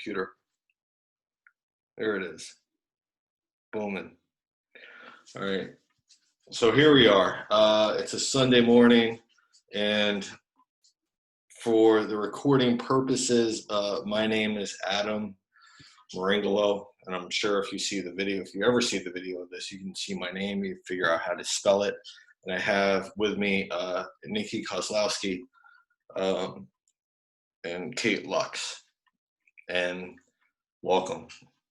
computer. There it is. Booming. All right. So here we are. It's a Sunday morning, and for the recording purposes, my name is Adam Meringolo, and I'm sure if you see the video, if you ever see the video of this, you can see my name, you figure out how to spell it. And I have with me Nikki Kozlowski and Kate Lux. And welcome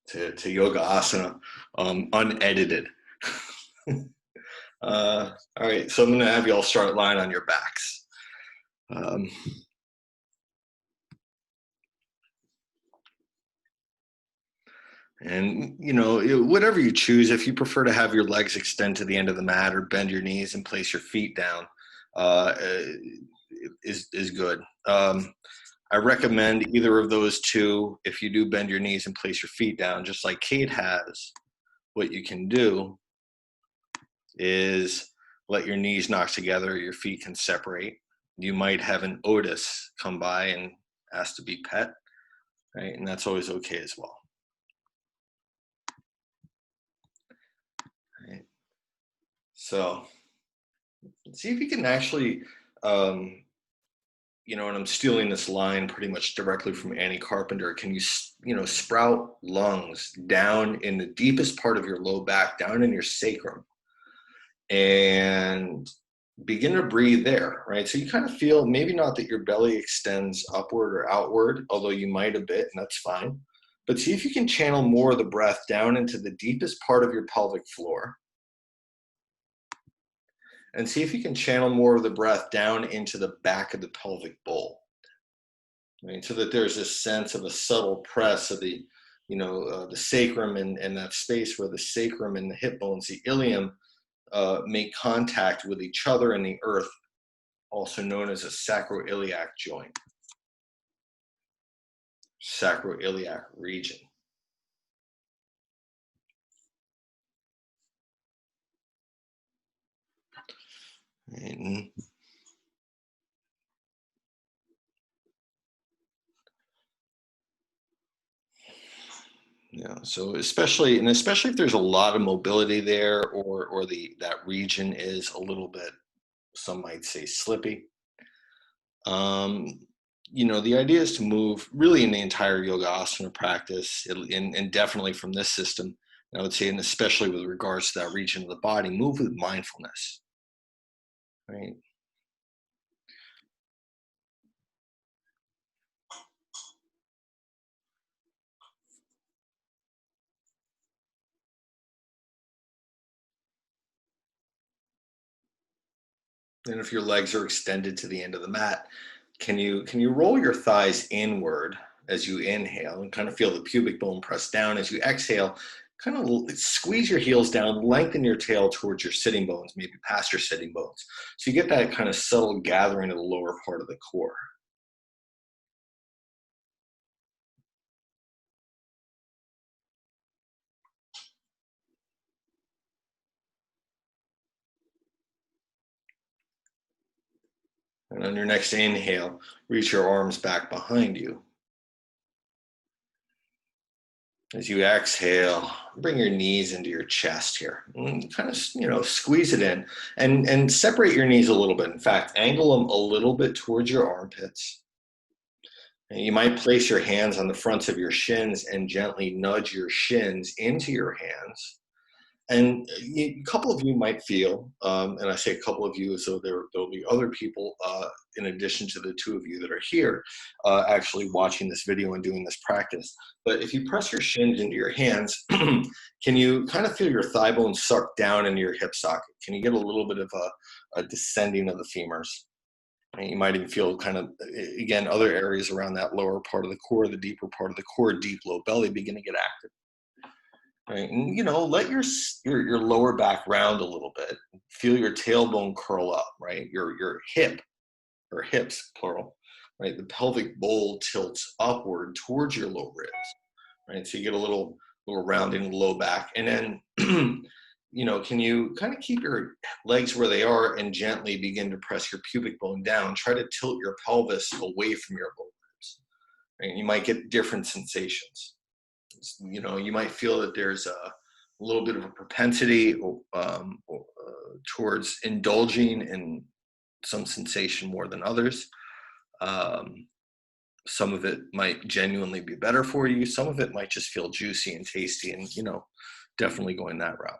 to Yoga Asana, unedited. All right, so I'm gonna have you all start lying on your backs. And, you know, whatever you choose, if you prefer to have your legs extend to the end of the mat or bend your knees and place your feet down, is good. I recommend either of those two. If you do bend your knees and place your feet down, just like Kate has, what you can do is let your knees knock together, your feet can separate. You might have an Otis come by and ask to be pet, right? And that's always okay as well. Right. So see if you can actually, you know, and I'm stealing this line pretty much directly from Annie Carpenter. Can you sprout lungs down in the deepest part of your low back, down in your sacrum, and begin to breathe there, right? So you kind of feel, maybe not that your belly extends upward or outward, although you might a bit, and that's fine. But see if you can channel more of the breath down into the deepest part of your pelvic floor. And see if you can channel more of the breath down into the back of the pelvic bowl, right? So that there's this sense of a subtle press of the, the sacrum and that space where the sacrum and the hip bones, the ilium, make contact with each other in the earth, also known as a sacroiliac joint, sacroiliac region. Right. Yeah, so especially if there's a lot of mobility there, or that region is a little bit, some might say, slippy. The idea is to move really in the entire yoga asana practice, and definitely from this system, I would say, and especially with regards to that region of the body, move with mindfulness, right? And if your legs are extended to the end of the mat, can you roll your thighs inward as you inhale and kind of feel the pubic bone press down? As you exhale, kind of squeeze your heels down, lengthen your tail towards your sitting bones, maybe past your sitting bones. So you get that kind of subtle gathering of the lower part of the core. And on your next inhale, reach your arms back behind you. As you exhale, bring your knees into your chest here. And kind of, squeeze it in and separate your knees a little bit. In fact, angle them a little bit towards your armpits. And you might place your hands on the fronts of your shins and gently nudge your shins into your hands. And a couple of you might feel, and I say a couple of you, so there'll be other people in addition to the two of you that are here actually watching this video and doing this practice. But if you press your shins into your hands, can you kind of feel your thigh bone suck down into your hip socket? Can you get a little bit of a descending of the femurs? And you might even feel kind of, again, other areas around that lower part of the core, the deeper part of the core, deep low belly begin to get active. Right. And let your lower back round a little bit. Feel your tailbone curl up, right? Your hip, or hips plural, right? The pelvic bowl tilts upward towards your low ribs, right? So you get a little rounding in the low back. And then can you kind of keep your legs where they are and gently begin to press your pubic bone down? Try to tilt your pelvis away from your low ribs. right? You might get different sensations. You know, you might feel that there's a little bit of a propensity towards indulging in some sensation more than others. Um, some of it might genuinely be better for you. Some of it might just feel juicy and tasty, and you know, definitely going that route.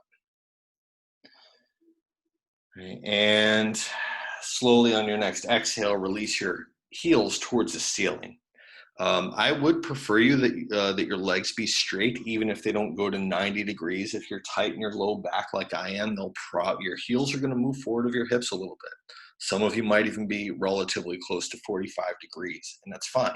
Right? And slowly on your next exhale, release your heels towards the ceiling. I would prefer that your legs be straight, even if they don't go to 90 degrees. If you're tight in your low back like I am, your heels are going to move forward of your hips a little bit. Some of you might even be relatively close to 45 degrees, and that's fine.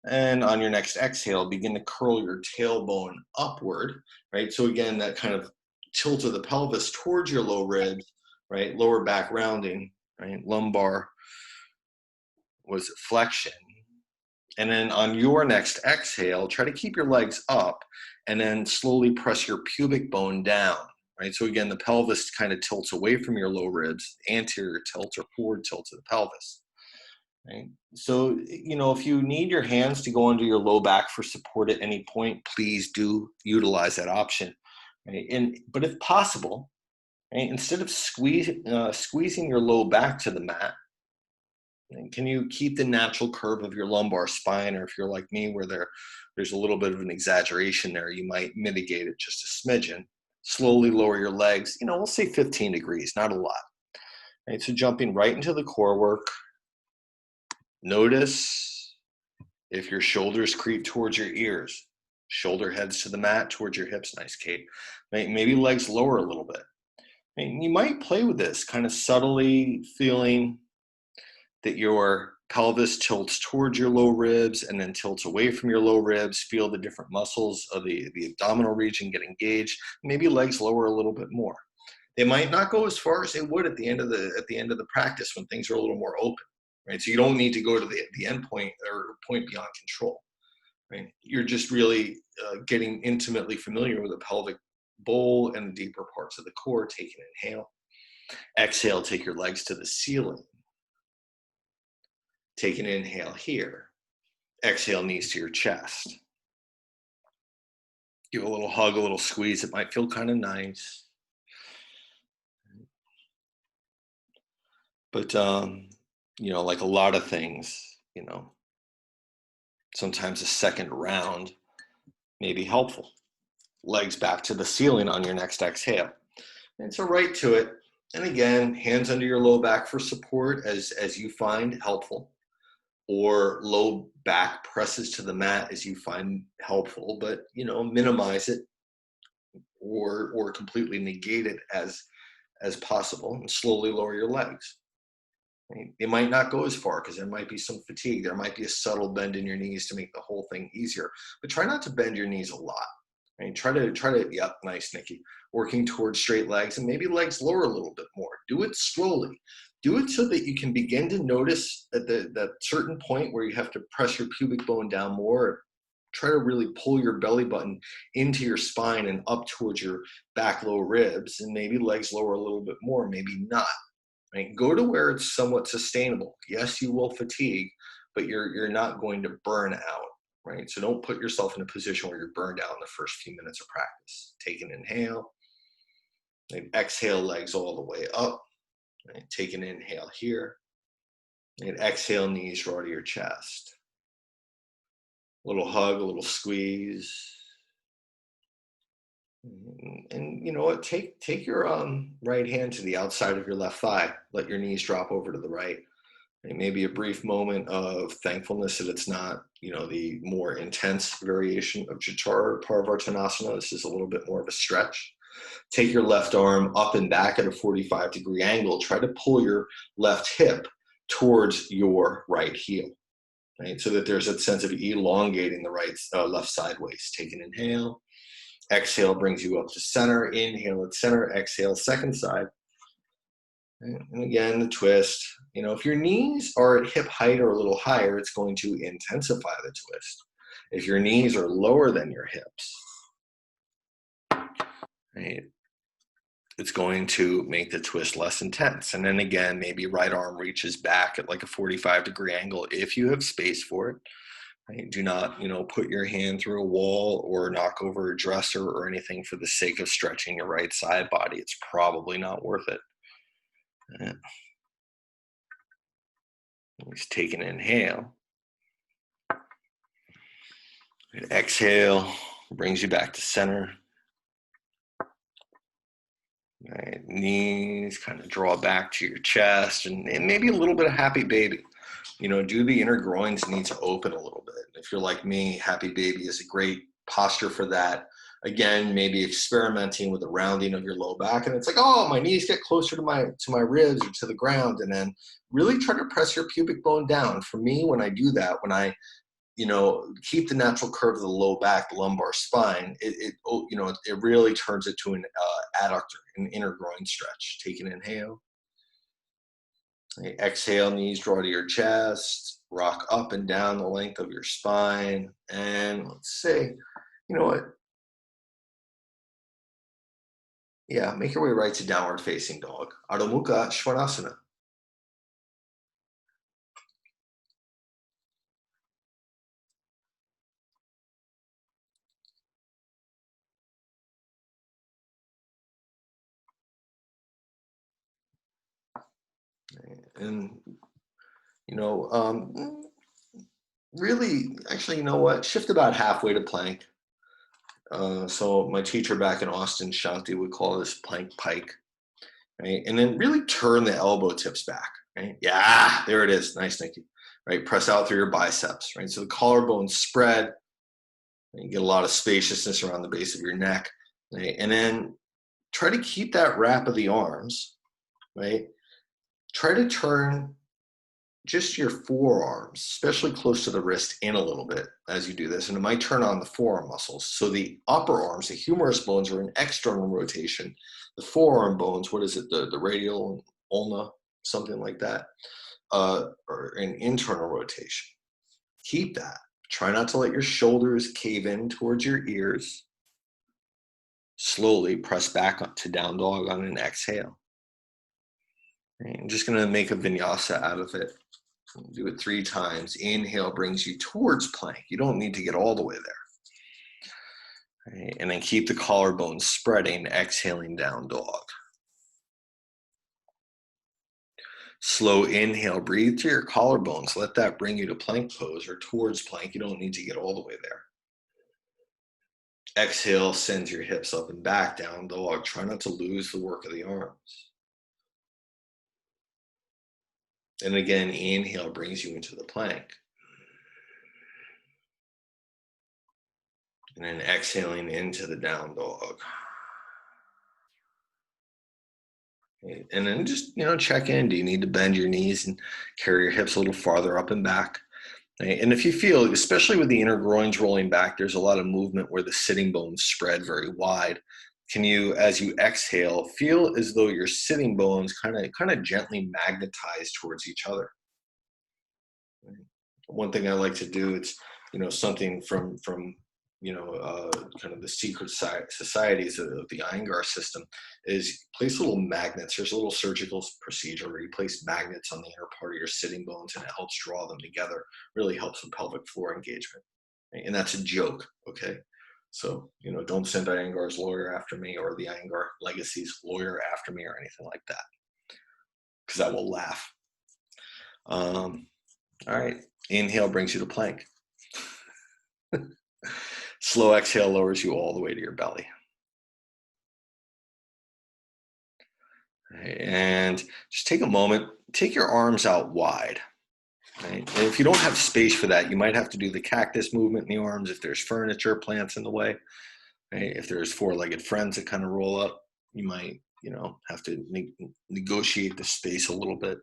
And on your next exhale, begin to curl your tailbone upward, right? So again, that kind of tilt of the pelvis towards your low ribs, right? Lower back rounding, right? Lumbar was flexion. And then on your next exhale, try to keep your legs up and then slowly press your pubic bone down, right? So again, the pelvis kind of tilts away from your low ribs, anterior tilt or forward tilt of the pelvis. Right? So, you know, if you need your hands to go under your low back for support at any point, please do utilize that option. Right? But if possible, right, instead of squeezing your low back to the mat, and can you keep the natural curve of your lumbar spine? Or if you're like me, where there's a little bit of an exaggeration there, you might mitigate it just a smidgen. Slowly lower your legs. You know, we'll say 15 degrees, not a lot. Right? So jumping right into the core work. Notice if your shoulders creep towards your ears. Shoulder heads to the mat towards your hips. Nice, Kate. Maybe legs lower a little bit. And you might play with this, kind of subtly feeling that your pelvis tilts towards your low ribs and then tilts away from your low ribs. Feel the different muscles of the abdominal region get engaged. Maybe legs lower a little bit more. They might not go as far as they would at the end of the practice when things are a little more open, right? So you don't need to go to the end point or point beyond control, right? You're just really getting intimately familiar with the pelvic bowl and the deeper parts of the core. Take an inhale. Exhale, take your legs to the ceiling. Take an inhale here. Exhale, knees to your chest. Give a little hug, a little squeeze. It might feel kind of nice. But, you know, like a lot of things, you know, sometimes a second round may be helpful. Legs back to the ceiling on your next exhale. And so right to it. And again, hands under your low back for support as you find helpful, or low back presses to the mat as you find helpful, but, you know, minimize it or completely negate it as possible, and slowly lower your legs. Right? It might not go as far because there might be some fatigue. There might be a subtle bend in your knees to make the whole thing easier, but try not to bend your knees a lot. Right? Try to, yep, nice, Nikki. Working towards straight legs and maybe legs lower a little bit more. Do it slowly. Do it so that you can begin to notice at that certain point where you have to press your pubic bone down more. Try to really pull your belly button into your spine and up towards your back low ribs, and maybe legs lower a little bit more, maybe not. Right? Go to where it's somewhat sustainable. Yes, you will fatigue, but you're not going to burn out. Right? So don't put yourself in a position where you're burned out in the first few minutes of practice. Take an inhale. And exhale, legs all the way up. Right? Take an inhale here. And exhale, knees raw to your chest. A little hug, a little squeeze. And you know what? Take your right hand to the outside of your left thigh. Let your knees drop over to the right. And maybe a brief moment of thankfulness that it's not, you know, the more intense variation of Parvartanasana. This is a little bit more of a stretch. Take your left arm up and back at a 45-degree angle. Try to pull your left hip towards your right heel, right? So that there's a sense of elongating the left sideways. Take an inhale. Exhale brings you up to center. Inhale at center. Exhale, second side. And again, the twist. You know, if your knees are at hip height or a little higher, it's going to intensify the twist. If your knees are lower than your hips, right, it's going to make the twist less intense. And then again, maybe right arm reaches back at like a 45-degree angle if you have space for it. Right? Do not, put your hand through a wall or knock over a dresser or anything for the sake of stretching your right side body. It's probably not worth it. Yeah. Just take an inhale. And exhale brings you back to center. Right. Knees kind of draw back to your chest and maybe a little bit of happy baby. Do the inner groins need to open a little bit? If you're like me, happy baby is a great posture for that. Again, maybe experimenting with the rounding of your low back, and it's like, oh, my knees get closer to my ribs or to the ground, and then really try to press your pubic bone down. For me, when I do that, when I keep the natural curve of the low back, the lumbar spine, it really turns it to an adductor, an inner groin stretch. Take an inhale. Exhale, knees draw to your chest, rock up and down the length of your spine. And let's say, you know what? Yeah, make your way right to downward facing dog. Adho Mukha Svanasana. And, you know, um, really, actually, you know what? Shift about halfway to plank. So my teacher back in Austin, Shanti, would call this plank pike, right? And then really turn the elbow tips back, right? Yeah, there it is. Nice, Nikki. Right, press out through your biceps, right? So the collarbones spread, and you get a lot of spaciousness around the base of your neck, right? And then try to keep that wrap of the arms, right? Try to turn just your forearms, especially close to the wrist, in a little bit as you do this. And it might turn on the forearm muscles. So the upper arms, the humerus bones, are in external rotation. The forearm bones, what is it? The radial and ulna, something like that, are in internal rotation. Keep that. Try not to let your shoulders cave in towards your ears. Slowly press back up to down dog on an exhale. I'm just going to make a vinyasa out of it. Do it 3 times. Inhale brings you towards plank. You don't need to get all the way there. Right? And then keep the collarbones spreading, exhaling down dog. Slow inhale, breathe to your collarbones. Let that bring you to plank pose or towards plank. You don't need to get all the way there. Exhale, sends your hips up and back, down dog. Try not to lose the work of the arms. And again, inhale brings you into the plank. And then exhaling into the down dog. And then just, check in. Do you need to bend your knees and carry your hips a little farther up and back? Right? And if you feel, especially with the inner groins rolling back, there's a lot of movement where the sitting bones spread very wide. Can you, as you exhale, feel as though your sitting bones kind of gently magnetize towards each other? One thing I like to do, it's something from kind of the secret societies of the Iyengar system, is place little magnets. There's a little surgical procedure where you place magnets on the inner part of your sitting bones, and it helps draw them together. Really helps with pelvic floor engagement, and that's a joke. Okay, so don't send Iyengar's lawyer after me, or the Iyengar Legacy's lawyer after me, or anything like that, because I will laugh. All right, inhale brings you to plank. Slow exhale lowers you all the way to your belly. And just take a moment, take your arms out wide. Right? And if you don't have space for that, you might have to do the cactus movement in the arms if there's furniture, plants in the way. Right? If there's 4-legged friends that kind of roll up, you might, have to negotiate the space a little bit.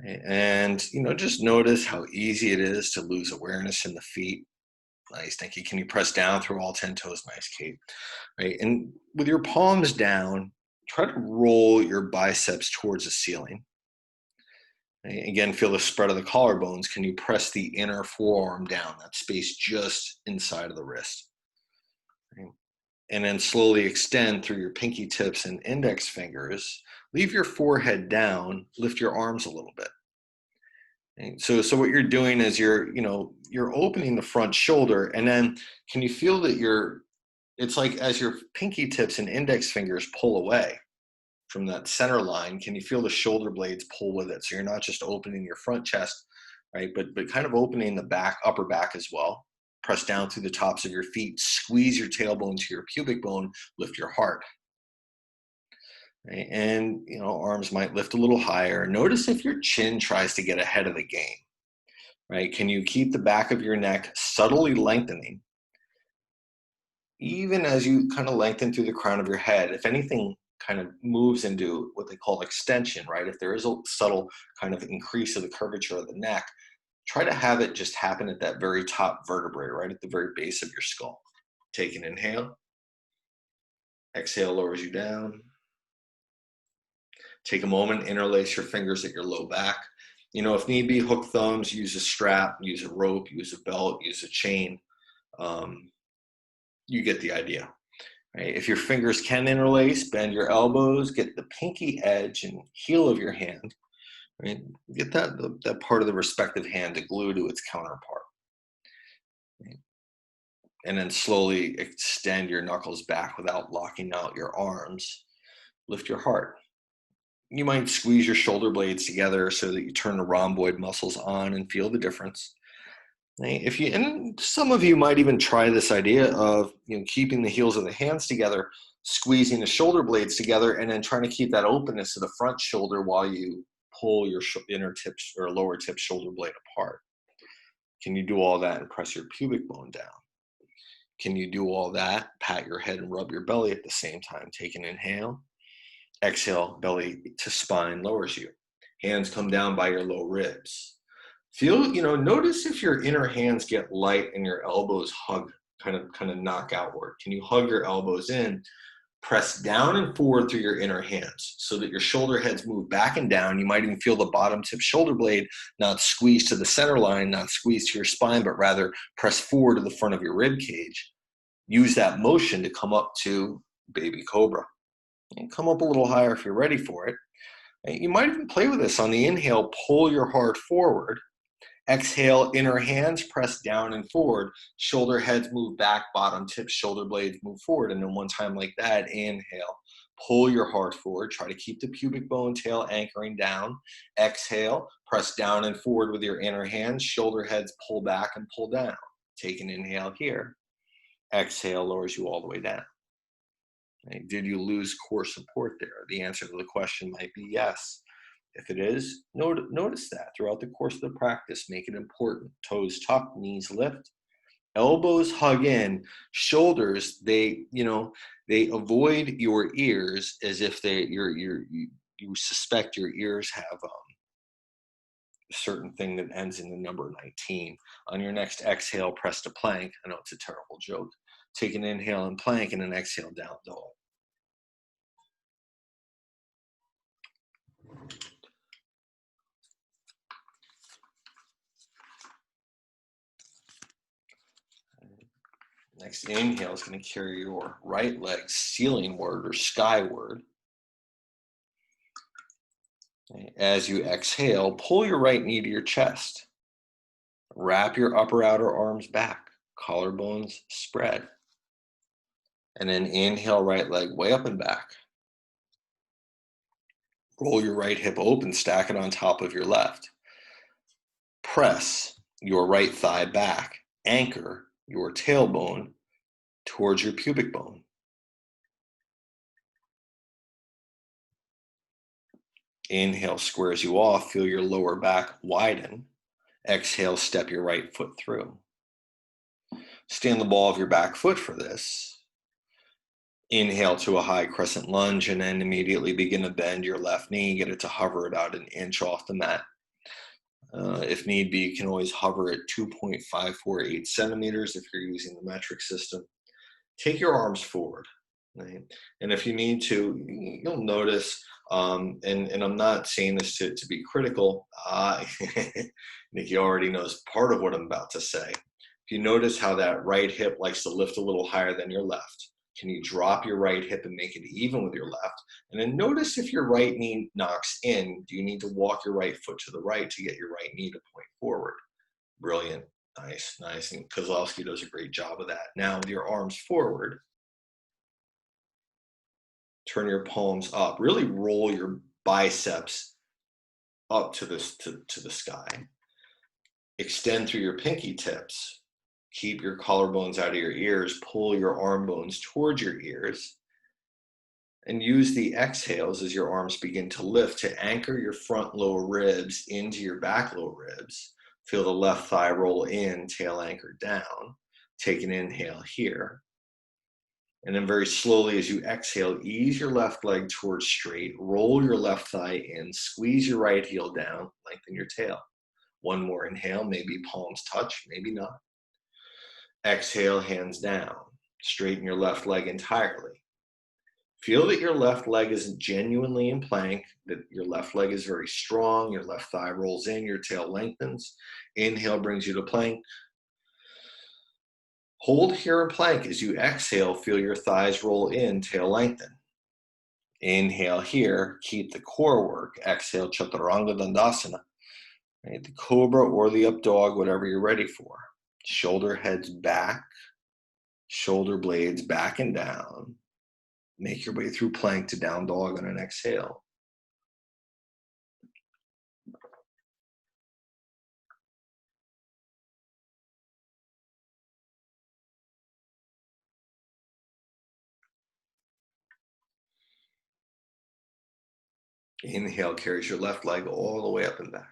And, just notice how easy it is to lose awareness in the feet. Nice, thank you. Can you press down through all 10 toes? Nice, Kate. Right, and with your palms down, try to roll your biceps towards the ceiling. Right? Again, feel the spread of the collarbones. Can you press the inner forearm down, that space just inside of the wrist? Right? And then slowly extend through your pinky tips and index fingers. Leave your forehead down, lift your arms a little bit. Right? So what you're doing is you're opening the front shoulder, and then can you feel that it's like as your pinky tips and index fingers pull away from that center line, can you feel the shoulder blades pull with it? So you're not just opening your front chest, right? But kind of opening the back, upper back as well. Press down through the tops of your feet, squeeze your tailbone to your pubic bone, lift your heart. Right? And arms might lift a little higher. Notice if your chin tries to get ahead of the game, right? Can you keep the back of your neck subtly lengthening, even as you kind of lengthen through the crown of your head? If anything kind of moves into what they call extension, right? If there is a subtle kind of increase of the curvature of the neck, try to have it just happen at that very top vertebrae, right at the very base of your skull. Take an inhale. Exhale lowers you down. Take a moment, interlace your fingers at your low back. If need be, hook thumbs, use a strap, use a rope, use a belt, use a chain. You get the idea. Right? If your fingers can interlace, bend your elbows, get the pinky edge and heel of your hand. Right? Get that part of the respective hand to glue to its counterpart. Right? And then slowly extend your knuckles back without locking out your arms. Lift your heart. You might squeeze your shoulder blades together so that you turn the rhomboid muscles on and feel the difference. And some of you might even try this idea of keeping the heels of the hands together, squeezing the shoulder blades together, and then trying to keep that openness of the front shoulder while you pull your inner tip or lower tip shoulder blade apart. Can you do all that and press your pubic bone down? Can you do all that, pat your head and rub your belly at the same time? Take an inhale. Exhale, belly to spine lowers you. Hands come down by your low ribs. Notice if your inner hands get light and your elbows hug, kind of knock outward. Can you hug your elbows in? Press down and forward through your inner hands so that your shoulder heads move back and down. You might even feel the bottom tip shoulder blade not squeeze to the center line, not squeeze to your spine, but rather press forward to the front of your rib cage. Use that motion to come up to baby cobra. And come up a little higher if you're ready for it. You might even play with this. On the inhale, pull your heart forward. Exhale, inner hands press down and forward. Shoulder heads move back, bottom tips, shoulder blades move forward. And then one time like that, inhale, pull your heart forward. Try to keep the pubic bone tail anchoring down. Exhale, press down and forward with your inner hands. Shoulder heads pull back and pull down. Take an inhale here. Exhale lowers you all the way down. Right? Did you lose core support there? The answer to the question might be yes. If it is, notice that throughout the course of the practice. Make it important. Toes tuck, knees lift, elbows hug in, shoulders they avoid your ears as if you suspect your ears have a certain thing that ends in the number 19. On your next exhale, press to plank. I know it's a terrible joke. Take an inhale and plank, and an exhale, down dog. Next inhale is going to carry your right leg ceilingward or skyward. As you exhale, pull your right knee to your chest. Wrap your upper outer arms back. Collarbones spread. And then inhale, right leg way up and back. Roll your right hip open, stack it on top of your left. Press your right thigh back. Anchor your tailbone towards your pubic bone. Inhale squares you off. Feel your lower back widen. Exhale, step your right foot through. Stand the ball of your back foot for this. Inhale to a high crescent lunge, and then immediately begin to bend your left knee. Get it to hover about an inch off the mat. If need be, you can always hover at 2.548 centimeters if you're using the metric system. Take your arms forward. Right? And if you need to, you'll notice, and I'm not saying this to be critical, Nikki already knows part of what I'm about to say. If you notice how that right hip likes to lift a little higher than your left, Can you drop your right hip and make it even with your left? And then notice if your right knee knocks in, do you need to walk your right foot to the right to get your right knee to point forward? Brilliant. Nice, nice. And Kozlowski does a great job of that. Now with your arms forward, turn your palms up. Really roll your biceps up to the sky. Extend through your pinky tips. Keep your collarbones out of your ears. Pull your arm bones towards your ears. And use the exhales as your arms begin to lift to anchor your front lower ribs into your back lower ribs. Feel the left thigh roll in, tail anchored down. Take an inhale here. And then very slowly as you exhale, ease your left leg towards straight, roll your left thigh in, squeeze your right heel down, lengthen your tail. One more inhale, maybe palms touch, maybe not. Exhale, hands down. Straighten your left leg entirely. Feel that your left leg is genuinely in plank, that your left leg is very strong, your left thigh rolls in, your tail lengthens. Inhale brings you to plank. Hold here in plank. As you exhale, feel your thighs roll in, tail lengthen. Inhale here, keep the core work. Exhale, Chaturanga Dandasana. Right? The cobra or the up dog, whatever you're ready for. Shoulder heads back, shoulder blades back and down. Make your way through plank to down dog on an exhale. Inhale carries your left leg all the way up and back.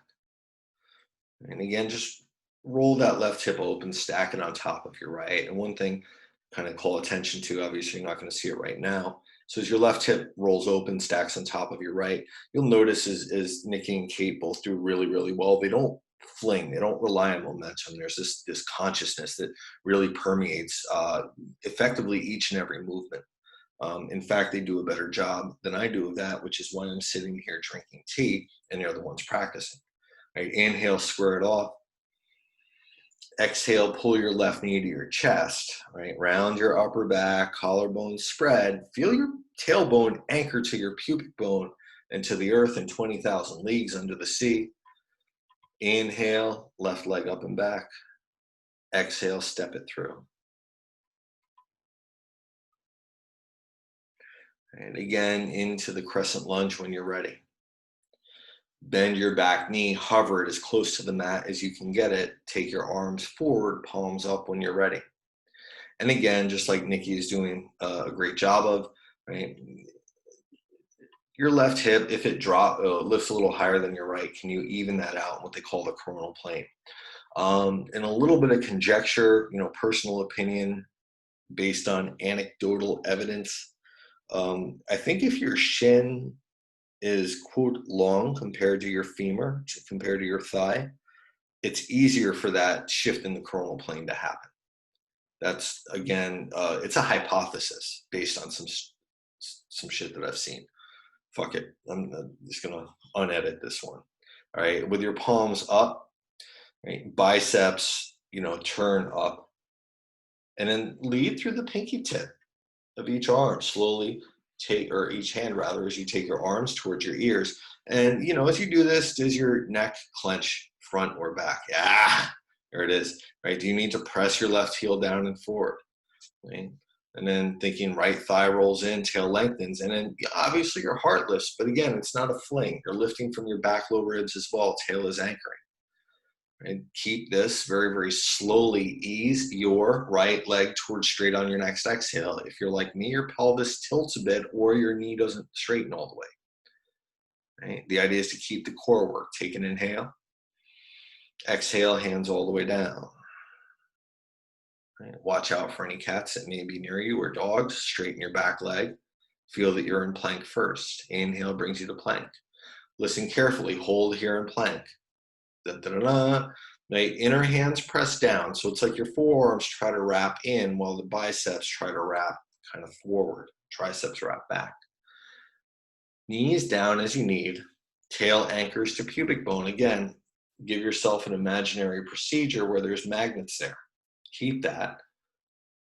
And again, just roll that left hip open, stack it on top of your right. And one thing kind of call attention to, obviously you're not going to see it right now. So as your left hip rolls open, stacks on top of your right, you'll notice as Nikki and Kate both do really, really well, they don't fling, they don't rely on momentum. There's this consciousness that really permeates effectively each and every movement. In fact, they do a better job than I do of that, which is why I'm sitting here drinking tea and they're the ones practicing. Right? Inhale, square it off. Exhale, pull your left knee to your chest, right? Round your upper back, collarbone spread. Feel your tailbone anchor to your pubic bone and to the earth in 20,000 leagues under the sea. Inhale, left leg up and back. Exhale, step it through. And again, into the crescent lunge when you're ready. Bend your back knee, hover it as close to the mat as you can get it. Take your arms forward, palms up when you're ready. And again, just like Nikki is doing a great job of, right? Your left hip, if it lifts a little higher than your right, can you even that out in what they call the coronal plane? And a little bit of conjecture, personal opinion based on anecdotal evidence. I think if your shin is quote long compared to your femur, compared to your thigh, it's easier for that shift in the coronal plane to happen. That's again, it's a hypothesis based on some shit that I've seen. Fuck it, I'm just gonna unedit this one. All right, with your palms up, right, biceps, turn up, and then lead through the pinky tip of each arm slowly. Or each hand rather, as you take your arms towards your ears. And, as you do this, does your neck clench front or back? Yeah, there it is, right? Do you need to press your left heel down and forward? Right? And then thinking right thigh rolls in, tail lengthens, and then obviously your heart lifts, but again, it's not a fling. You're lifting from your back low ribs as well. Tail is anchoring. And keep this very, very slowly. Ease your right leg towards straight on your next exhale. If you're like me, your pelvis tilts a bit or your knee doesn't straighten all the way. Right? The idea is to keep the core work. Take an inhale. Exhale, hands all the way down. Right? Watch out for any cats that may be near you or dogs. Straighten your back leg. Feel that you're in plank first. Inhale brings you to plank. Listen carefully. Hold here in plank. Da, da, da, da. Right? Inner hands press down. So it's like your forearms try to wrap in while the biceps try to wrap kind of forward. Triceps wrap back. Knees down as you need. Tail anchors to pubic bone. Again, give yourself an imaginary procedure where there's magnets there. Keep that.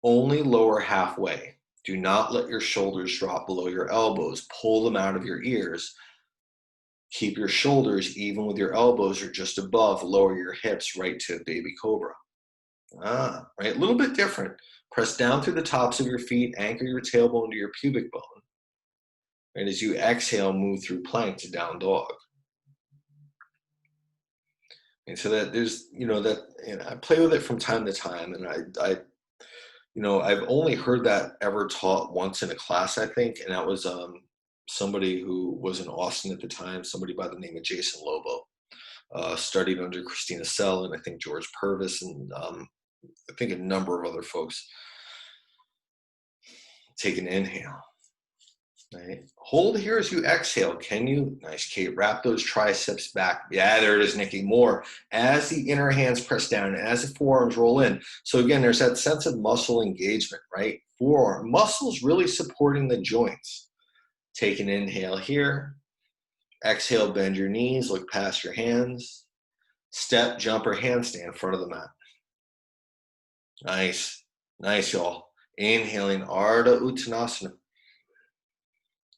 Only lower halfway. Do not let your shoulders drop below your elbows. Pull them out of your ears. Keep your shoulders even with your elbows or just above. Lower your hips right to baby cobra. Right, a little bit different. Press down through the tops of your feet. Anchor your tailbone to your pubic bone. And as you exhale, move through plank to down dog. And so that there's, I play with it from time to time, and I've only heard that ever taught once in a class, I think, and that was somebody who was in Austin at the time, somebody by the name of Jason Lobo, studied under Christina Sell and I think George Purvis and I think a number of other folks. Take an inhale. Right. Hold here as you exhale. Can you? Nice, Kate. Wrap those triceps back. Yeah, there it is, Nikki. More. As the inner hands press down, as the forearms roll in. So again, there's that sense of muscle engagement, right? Forearm muscles really supporting the joints. Take an inhale here. Exhale, bend your knees, look past your hands. Step, jump, or handstand in front of the mat. Nice. Nice, y'all. Inhaling, Ardha Uttanasana.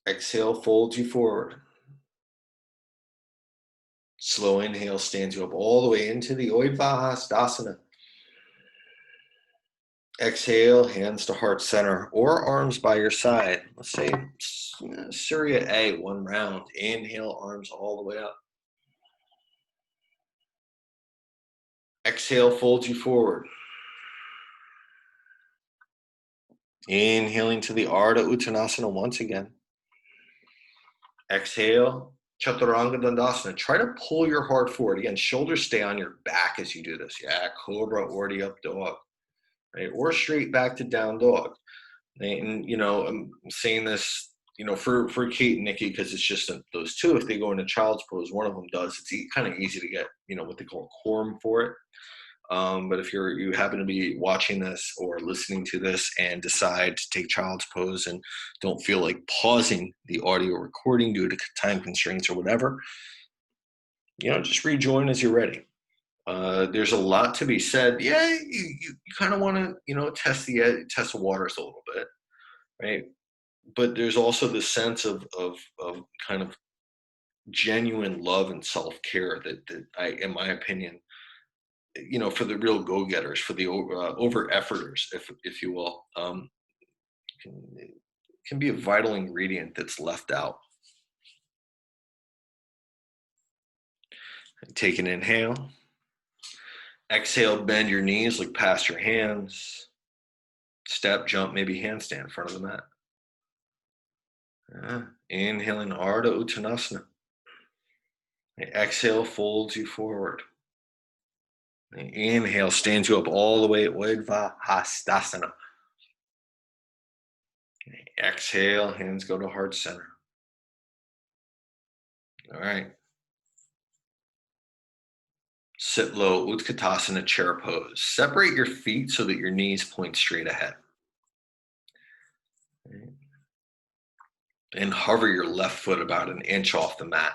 Exhale, folds you forward. Slow inhale stands you up all the way into the Urdhva Hastasana. Exhale, hands to heart center or arms by your side. Let's say Surya A, one round. Inhale, arms all the way up. Exhale, folds you forward. Inhaling to the Ardha Uttanasana once again. Exhale, Chaturanga Dandasana. Try to pull your heart forward. Again, shoulders stay on your back as you do this. Yeah, Cobra, already up dog. Right? Or straight back to down dog. And, I'm saying this, for Kate and Nikki, because it's just those two. If they go into child's pose, one of them does. It's kind of easy to get, what they call quorum for it. But if you happen to be watching this or listening to this and decide to take child's pose and don't feel like pausing the audio recording due to time constraints or whatever, just rejoin as you're ready. There's a lot to be said. Yeah, you kind of want to, test the waters a little bit, right? But there's also the sense of kind of genuine love and self-care that I, in my opinion, for the real go-getters, for the over-efforters, if you will, can be a vital ingredient that's left out. Take an inhale. Exhale, bend your knees, look past your hands. Step, jump, maybe handstand in front of the mat. Inhaling, Ardha Uttanasana. Exhale, folds you forward. Inhale, stands you up all the way at Urdhva Hastasana. Exhale, hands go to heart center. All right. Sit low, Utkatasana, chair pose. Separate your feet so that your knees point straight ahead. And hover your left foot about an inch off the mat.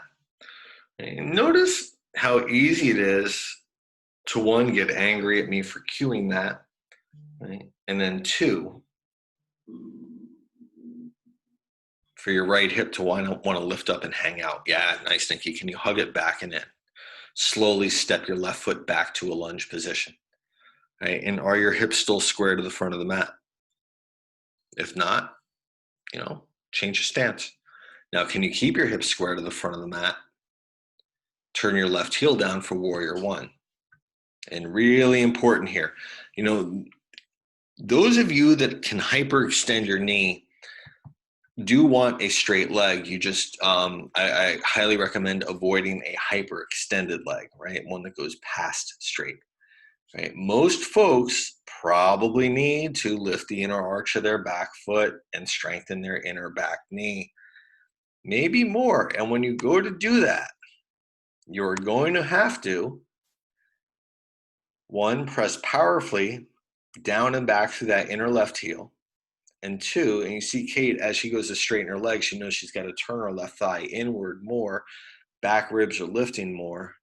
And notice how easy it is to, one, get angry at me for cueing that, right? And then two, for your right hip to want to lift up and hang out. Yeah, nice, Nikki. Can you hug it back and in? Slowly step your left foot back to a lunge position. Right? And are your hips still square to the front of the mat? If not, change your stance. Now, can you keep your hips square to the front of the mat? Turn your left heel down for warrior one. And really important here, those of you that can hyperextend your knee do want a straight leg. You just, I highly recommend avoiding a hyperextended leg, right? One that goes past straight, right? Most folks probably need to lift the inner arch of their back foot and strengthen their inner back knee, maybe more. And when you go to do that, you're going to have to, one, press powerfully down and back through that inner left heel. And two, and you see Kate, as she goes to straighten her leg, she knows she's got to turn her left thigh inward more. Back ribs are lifting more.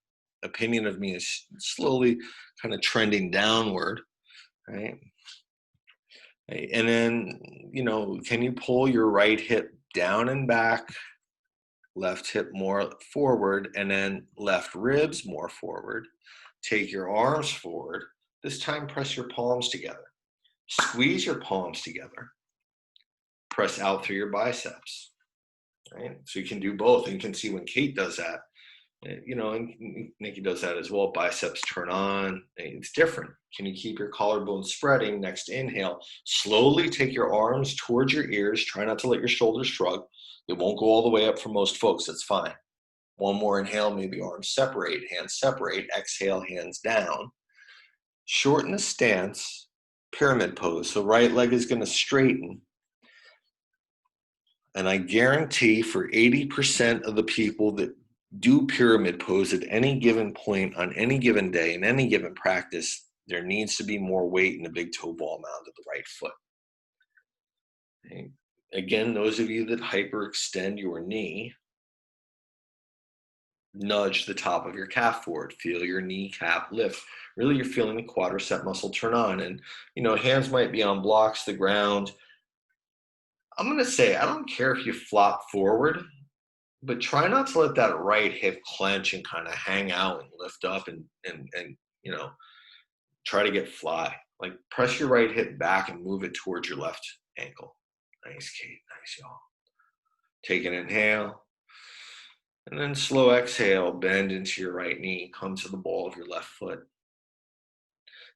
Opinion of me is slowly kind of trending downward, right? Right? And then, can you pull your right hip down and back, left hip more forward, and then left ribs more forward? Take your arms forward. This time, press your palms together. Squeeze your palms together. Press out through your biceps. Right? So you can do both. And you can see when Kate does that, and Nikki does that as well. Biceps turn on. It's different. Can you keep your collarbone spreading? Next inhale, slowly take your arms towards your ears. Try not to let your shoulders shrug. It won't go all the way up for most folks. That's fine. One more inhale, maybe arms separate, hands separate. Exhale, hands down. Shorten the stance, pyramid pose. So right leg is going to straighten. And I guarantee for 80% of the people that do pyramid pose at any given point on any given day in any given practice, there needs to be more weight in the big toe ball mound of the right foot. Okay. Again, those of you that hyperextend your knee, nudge the top of your calf forward. Feel your kneecap lift. Really, you're feeling the quadricep muscle turn on. And, hands might be on blocks, the ground. I'm going to say, I don't care if you flop forward, but try not to let that right hip clench and kind of hang out and lift up and try to get fly. Like press your right hip back and move it towards your left ankle. Nice, Kate. Nice, y'all. Take an inhale. And then slow exhale, bend into your right knee, come to the ball of your left foot.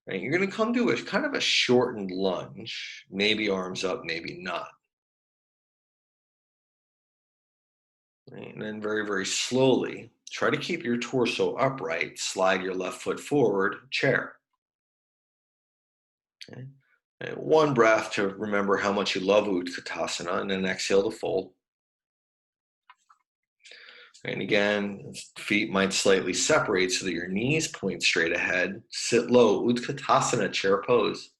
Right, you're going to come to a kind of a shortened lunge, maybe arms up, maybe not. Right, and then very, very slowly, try to keep your torso upright, slide your left foot forward, chair. Okay. And one breath to remember how much you love Utkatasana, and then exhale to fold. And again, feet might slightly separate so that your knees point straight ahead. Sit low, Utkatasana, chair pose.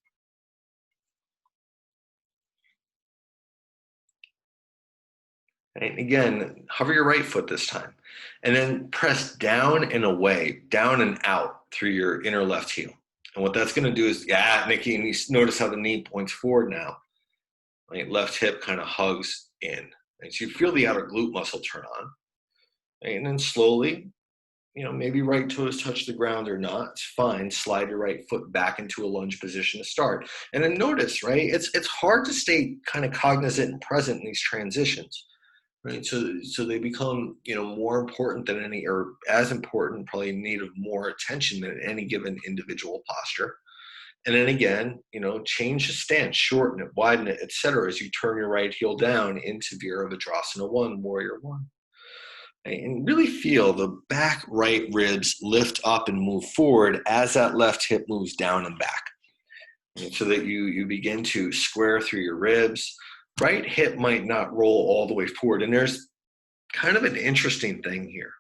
And again, hover your right foot this time. And then press down and away, down and out through your inner left heel. And what that's going to do is, Nikki, and you notice how the knee points forward now. Right? Left hip kind of hugs in. And so you feel the outer glute muscle turn on. Right? And then slowly, maybe right toes touch the ground or not. It's fine. Slide your right foot back into a lunge position to start. And then notice, right? It's hard to stay kind of cognizant and present in these transitions. Right. So they become, more important than any, or as important, probably in need of more attention than any given individual posture. And then again, change the stance, shorten it, widen it, etc. as you turn your right heel down into Virabhadrasana 1, Warrior 1. Right? And really feel the back right ribs lift up and move forward as that left hip moves down and back. And so that you begin to square through your ribs. Right hip might not roll all the way forward. And there's kind of an interesting thing here,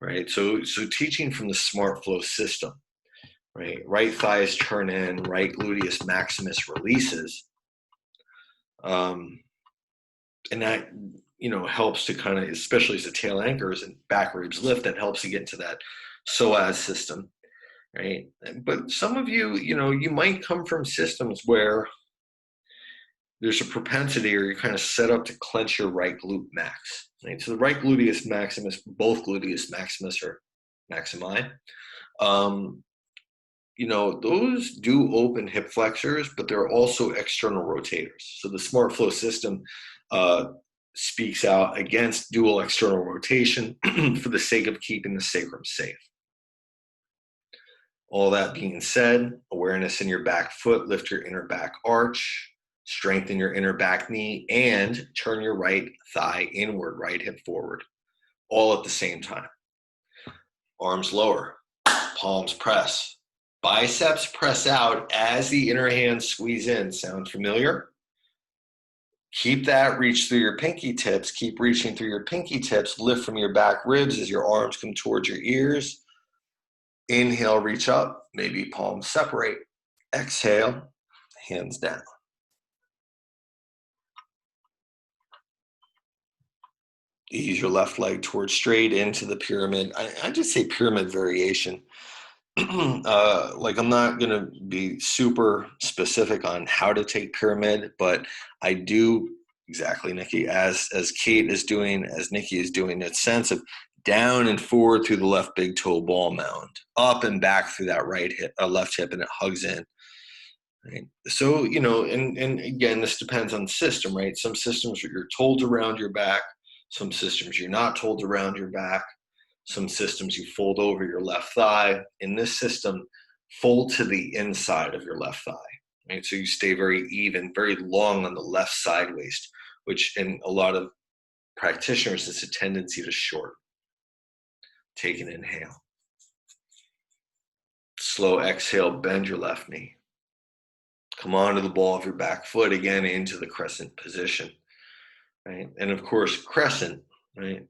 right? So teaching from the smart flow system, right? Right thighs turn in, right gluteus maximus releases. And that, helps to kind of, especially as the tail anchors and back ribs lift, that helps to get into that psoas system, right? But some of you, you might come from systems where there's a propensity, or you're kind of set up to clench your right glute max. Right? So the right gluteus maximus, both gluteus maximus or maximi, those do open hip flexors, but they're also external rotators. So the smart flow system speaks out against dual external rotation for the sake of keeping the sacrum safe. All that being said, awareness in your back foot, lift your inner back arch, strengthen your inner back knee, and turn your right thigh inward, right hip forward, all at the same time. Arms lower, palms press, biceps press out as the inner hands squeeze in. Sound familiar? Keep that reach through your pinky tips. Keep reaching through your pinky tips. Lift from your back ribs as your arms come towards your ears. Inhale, reach up, maybe palms separate. Exhale, hands down. Ease your left leg towards straight into the pyramid. I just say pyramid variation. Like I'm not going to be super specific on how to take pyramid, but I do exactly, Nikki, as Kate is doing, as Nikki is doing, that sense of down and forward through the left big toe ball mound, up and back through that right hip, left hip, and it hugs in. Right. So, and again, this depends on the system, right? Some systems you're told around your back, some systems you're not told around your back, some systems you fold over your left thigh. In this system, fold to the inside of your left thigh, right? So you stay very even, very long on the left side waist, which in a lot of practitioners, it's a tendency to shorten. Take an inhale. Slow exhale, bend your left knee. Come onto the ball of your back foot again into the crescent position, right? And of course, crescent, right?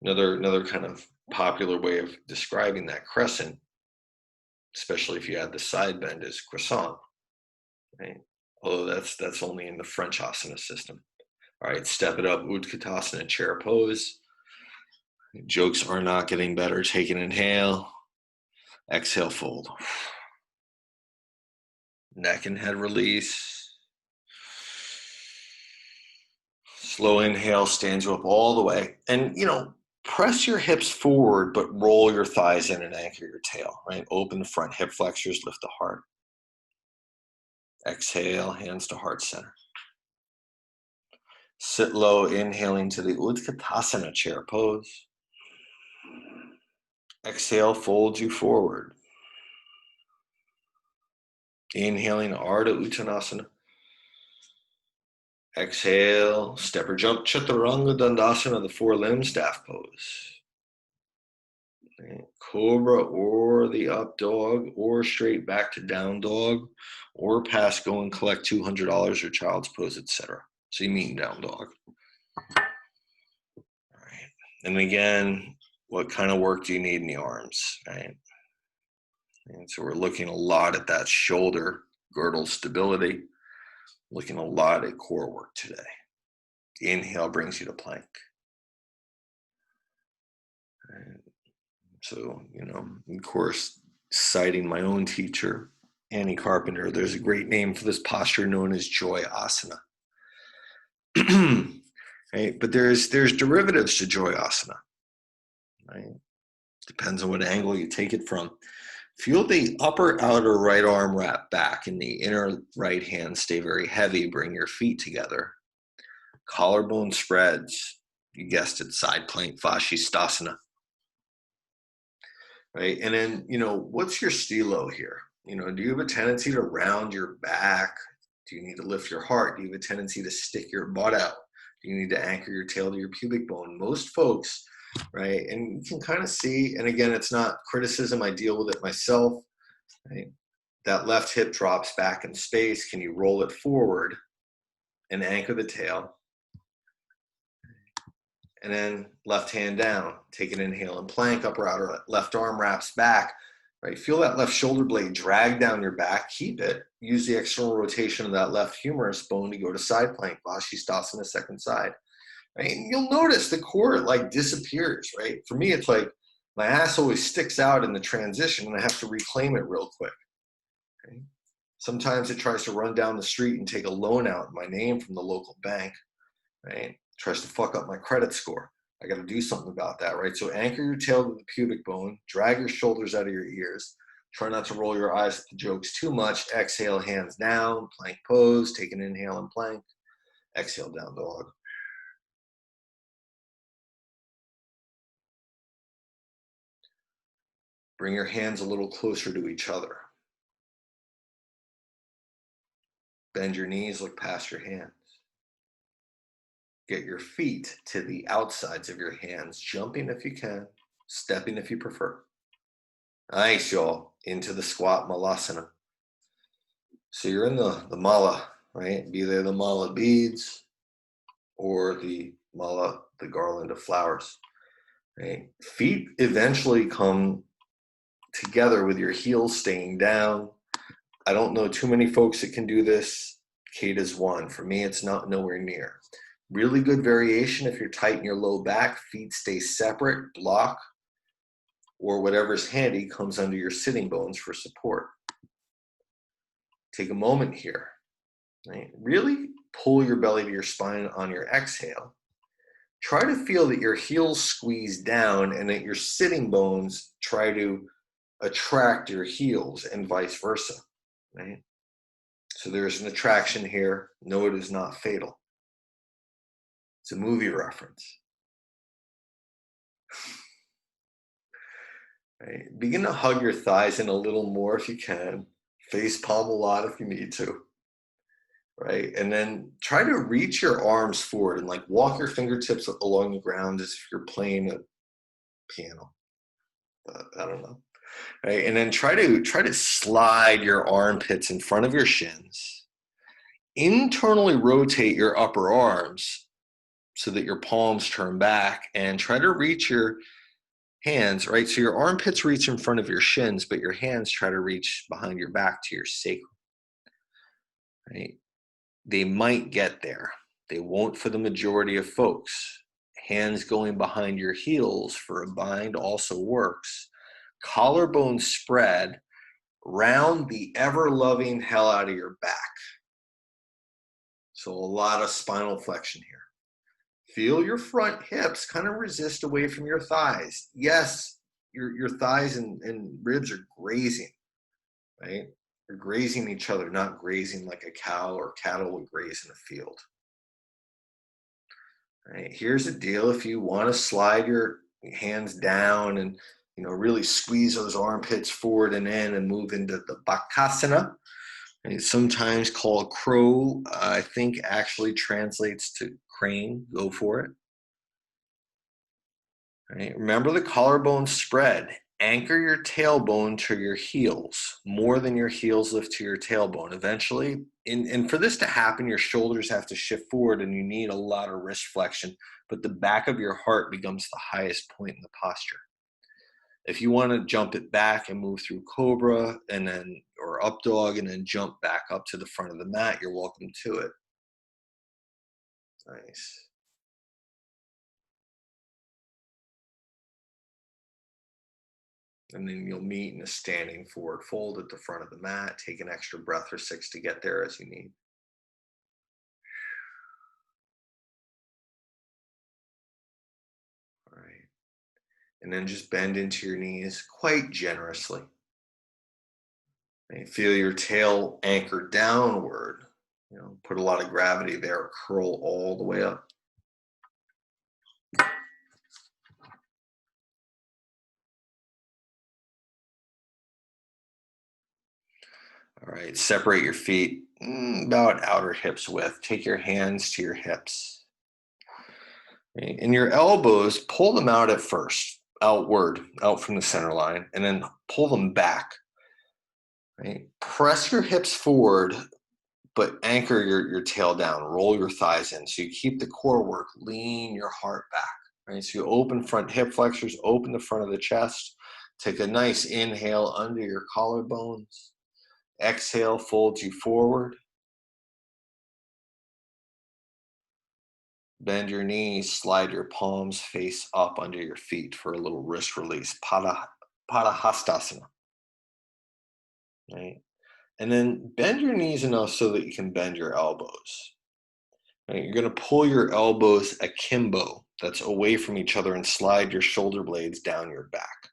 Another kind of popular way of describing that crescent, especially if you add the side bend, is croissant, right? Although that's only in the French asana system. All right, step it up, Utkatasana chair pose. Jokes are not getting better. Take an inhale, exhale, fold. Neck and head release. Slow inhale stands you up all the way. And, press your hips forward, but roll your thighs in and anchor your tail, right? Open the front hip flexors, lift the heart. Exhale, hands to heart center. Sit low, inhaling to the Utkatasana chair pose. Exhale, fold you forward. Inhaling, Ardha Uttanasana. Exhale, step or jump, Chaturanga Dandasana, the four limb staff pose. Cobra or the up dog, or straight back to down dog, or pass, go and collect $200 or child's pose, etc. So you mean down dog. All right. And again, what kind of work do you need in the arms, right? And so we're looking a lot at that shoulder girdle stability, looking a lot at core work today. Inhale brings you to plank. And so, of course, citing my own teacher, Annie Carpenter, there's a great name for this posture known as joy asana. Right? But there's derivatives to joy asana. Right? Depends on what angle you take it from. Feel the upper outer right arm wrap back and the inner right hand stay very heavy. Bring your feet together. Collarbone spreads. You guessed it, side plank, Vashisthasana. Right? And then, what's your stilo here? Do you have a tendency to round your back? Do you need to lift your heart? Do you have a tendency to stick your butt out? Do you need to anchor your tail to your pubic bone? Most folks, right? And you can kind of see, and again, it's not criticism. I deal with it myself, right? That left hip drops back in space. Can you roll it forward and anchor the tail? And then left hand down, take an inhale and plank, upper outer left arm wraps back, right? Feel that left shoulder blade drag down your back, keep it. Use the external rotation of that left humerus bone to go to side plank, Vashisthasana, second side, right? And you'll notice the core disappears, right? For me, it's like my ass always sticks out in the transition and I have to reclaim it real quick. Okay? Sometimes it tries to run down the street and take a loan out, my name from the local bank, right? Tries to fuck up my credit score. I got to do something about that, right? So anchor your tail to the pubic bone, drag your shoulders out of your ears. Try not to roll your eyes at the jokes too much. Exhale, hands down, plank pose. Take an inhale and plank. Exhale, down dog. Bring your hands a little closer to each other. Bend your knees, look past your hands. Get your feet to the outsides of your hands, jumping if you can, stepping if you prefer. Nice, y'all. Into the squat malasana. So you're in the mala, right? Be they the mala beads or the mala, the garland of flowers, right? Feet eventually come together with your heels staying down. I don't know too many folks that can do this. Kate is one. For me, it's not nowhere near. Really good variation if you're tight in your low back, feet stay separate, block. or whatever's handy comes under your sitting bones for support. Take a moment here, right? Really pull your belly to your spine on your exhale. Try to feel that your heels squeeze down and that your sitting bones try to attract your heels and vice versa, right? So there's an attraction here. No, it is not fatal. It's a movie reference. Right? Begin to hug your thighs in a little more if you can. Face palm a lot if you need to. Right? And then try to reach your arms forward and like walk your fingertips along the ground as if you're playing a piano. I don't know. Right? And then try to slide your armpits in front of your shins. Internally rotate your upper arms so that your palms turn back, and try to reach your hands, right? So your armpits reach in front of your shins, but your hands try to reach behind your back to your sacrum, right? They might get there. They won't for the majority of folks. Hands going behind your heels for a bind also works. Collarbone spread, round the ever-loving hell out of your back. So a lot of spinal flexion here. Feel your front hips kind of resist away from your thighs. Yes, your thighs and ribs are grazing, right? They're grazing each other, not grazing like a cow or cattle would graze in a field. Right? Here's the deal. If you want to slide your hands down and really squeeze those armpits forward and in and move into the bakasana, it's sometimes called crow. I think actually translates to crane. Go for it. Right? Remember the collarbone spread. Anchor your tailbone to your heels, more than your heels lift to your tailbone. Eventually, and for this to happen, your shoulders have to shift forward and you need a lot of wrist flexion, but the back of your heart becomes the highest point in the posture. If you want to jump it back and move through cobra and then or up dog and then jump back up to the front of the mat, you're welcome to it. Nice. And then you'll meet in a standing forward fold at the front of the mat. Take an extra breath or 6 to get there as you need. All right. And then just bend into your knees quite generously. And feel your tail anchor downward. Put a lot of gravity there. Curl all the way up. All right. Separate your feet about outer hips width. Take your hands to your hips. Right? And your elbows, pull them out at first, outward, out from the center line, and then pull them back. Right? Press your hips forward, but anchor your tail down. Roll your thighs in. So you keep the core work. Lean your heart back. Right? So you open front hip flexors, open the front of the chest. Take a nice inhale under your collarbones. Exhale, folds you forward. Bend your knees, slide your palms face up under your feet for a little wrist release. Padahastasana. Right? And then bend your knees enough so that you can bend your elbows. Right? You're going to pull your elbows akimbo, that's away from each other, and slide your shoulder blades down your back.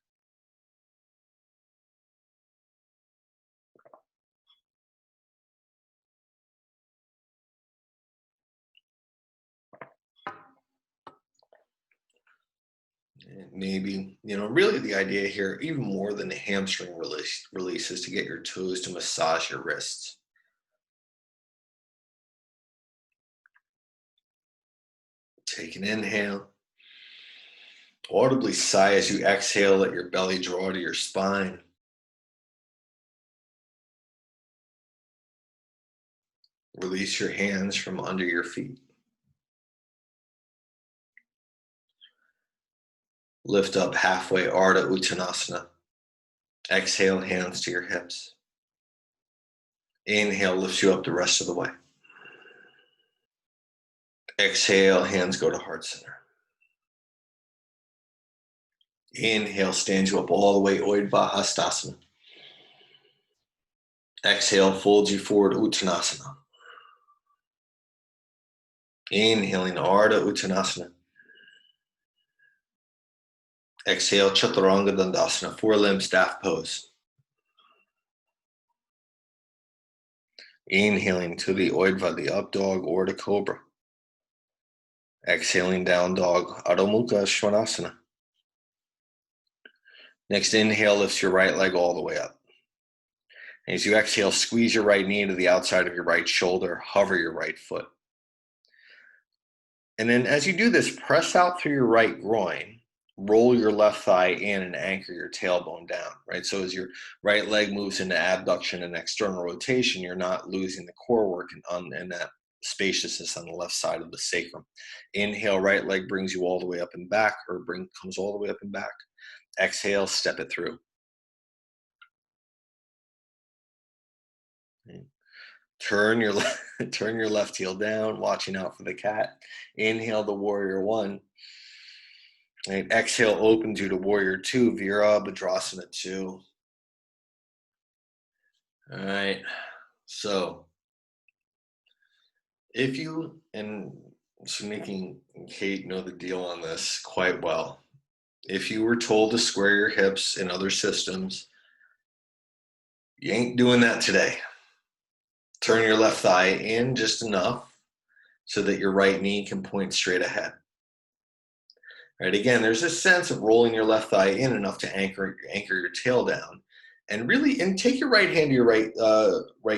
And maybe, really the idea here, even more than the hamstring release is to get your toes to massage your wrists. Take an inhale. Audibly sigh as you exhale, let your belly draw to your spine. Release your hands from under your feet. Lift up halfway, Ardha Uttanasana. Exhale, hands to your hips. Inhale lifts you up the rest of the way. Exhale, hands go to heart center. Inhale, stand you up all the way, Urdhva Hastasana. Exhale, fold you forward, Uttanasana. Inhaling, Ardha Uttanasana. Exhale, Chaturanga Dandasana, four-limb staff pose. Inhaling to the Urdhva, the up dog or the cobra. Exhaling, down dog, Adho Mukha Svanasana. Next inhale lifts your right leg all the way up. And as you exhale, squeeze your right knee to the outside of your right shoulder, hover your right foot. And then as you do this, press out through your right groin, roll your left thigh in and anchor your tailbone down, right? So as your right leg moves into abduction and external rotation, you're not losing the core work and that spaciousness on the left side of the sacrum. Inhale, right leg brings you all the way up and back, or comes all the way up and back. Exhale, step it through. Turn your left heel down, watching out for the cat. Inhale the warrior one. And exhale opens you to warrior two, Virabhadrasana 2. All right. So if you, and Nikki and Kate know the deal on this quite well. If you were told to square your hips in other systems, you ain't doing that today. Turn your left thigh in just enough so that your right knee can point straight ahead. Right, again, there's a sense of rolling your left thigh in enough to anchor your tail down, and really, and take your right hand to your right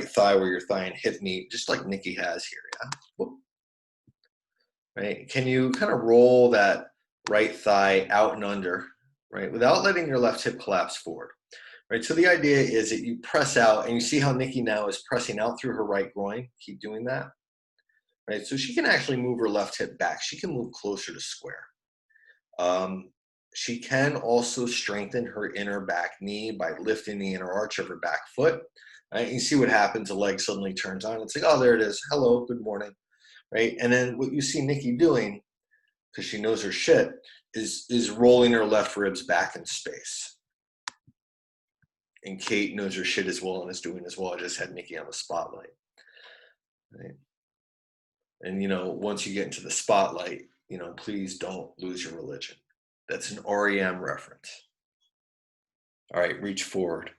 thigh where your thigh and hip meet, just like Nikki has here. Yeah? Whoop. Right? Can you kind of roll that right thigh out and under, right, without letting your left hip collapse forward? Right. So the idea is that you press out, and you see how Nikki now is pressing out through her right groin. Keep doing that. Right. So she can actually move her left hip back. She can move closer to square. She can also strengthen her inner back knee by lifting the inner arch of her back foot. Right? You see what happens, the leg suddenly turns on. It's like, oh, there it is. Hello, good morning. Right? And then what you see Nikki doing, because she knows her shit, is rolling her left ribs back in space. And Kate knows her shit as well and is doing as well. I just had Nikki on the spotlight. Right? And, once you get into the spotlight, please don't lose your religion. That's an REM reference. All right, reach forward.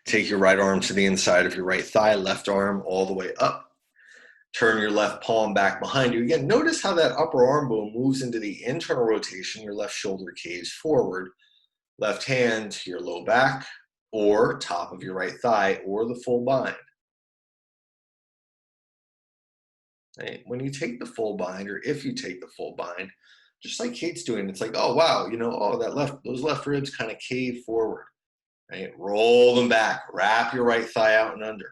Take your right arm to the inside of your right thigh, left arm all the way up. Turn your left palm back behind you. Again, notice how that upper arm bone moves into the internal rotation. Your left shoulder caves forward. Left hand to your low back or top of your right thigh or the full bind. Right? When you take the full bind, or if you take the full bind, just like Kate's doing, it's like, oh, wow, those left ribs kind of cave forward. Right? Roll them back. Wrap your right thigh out and under.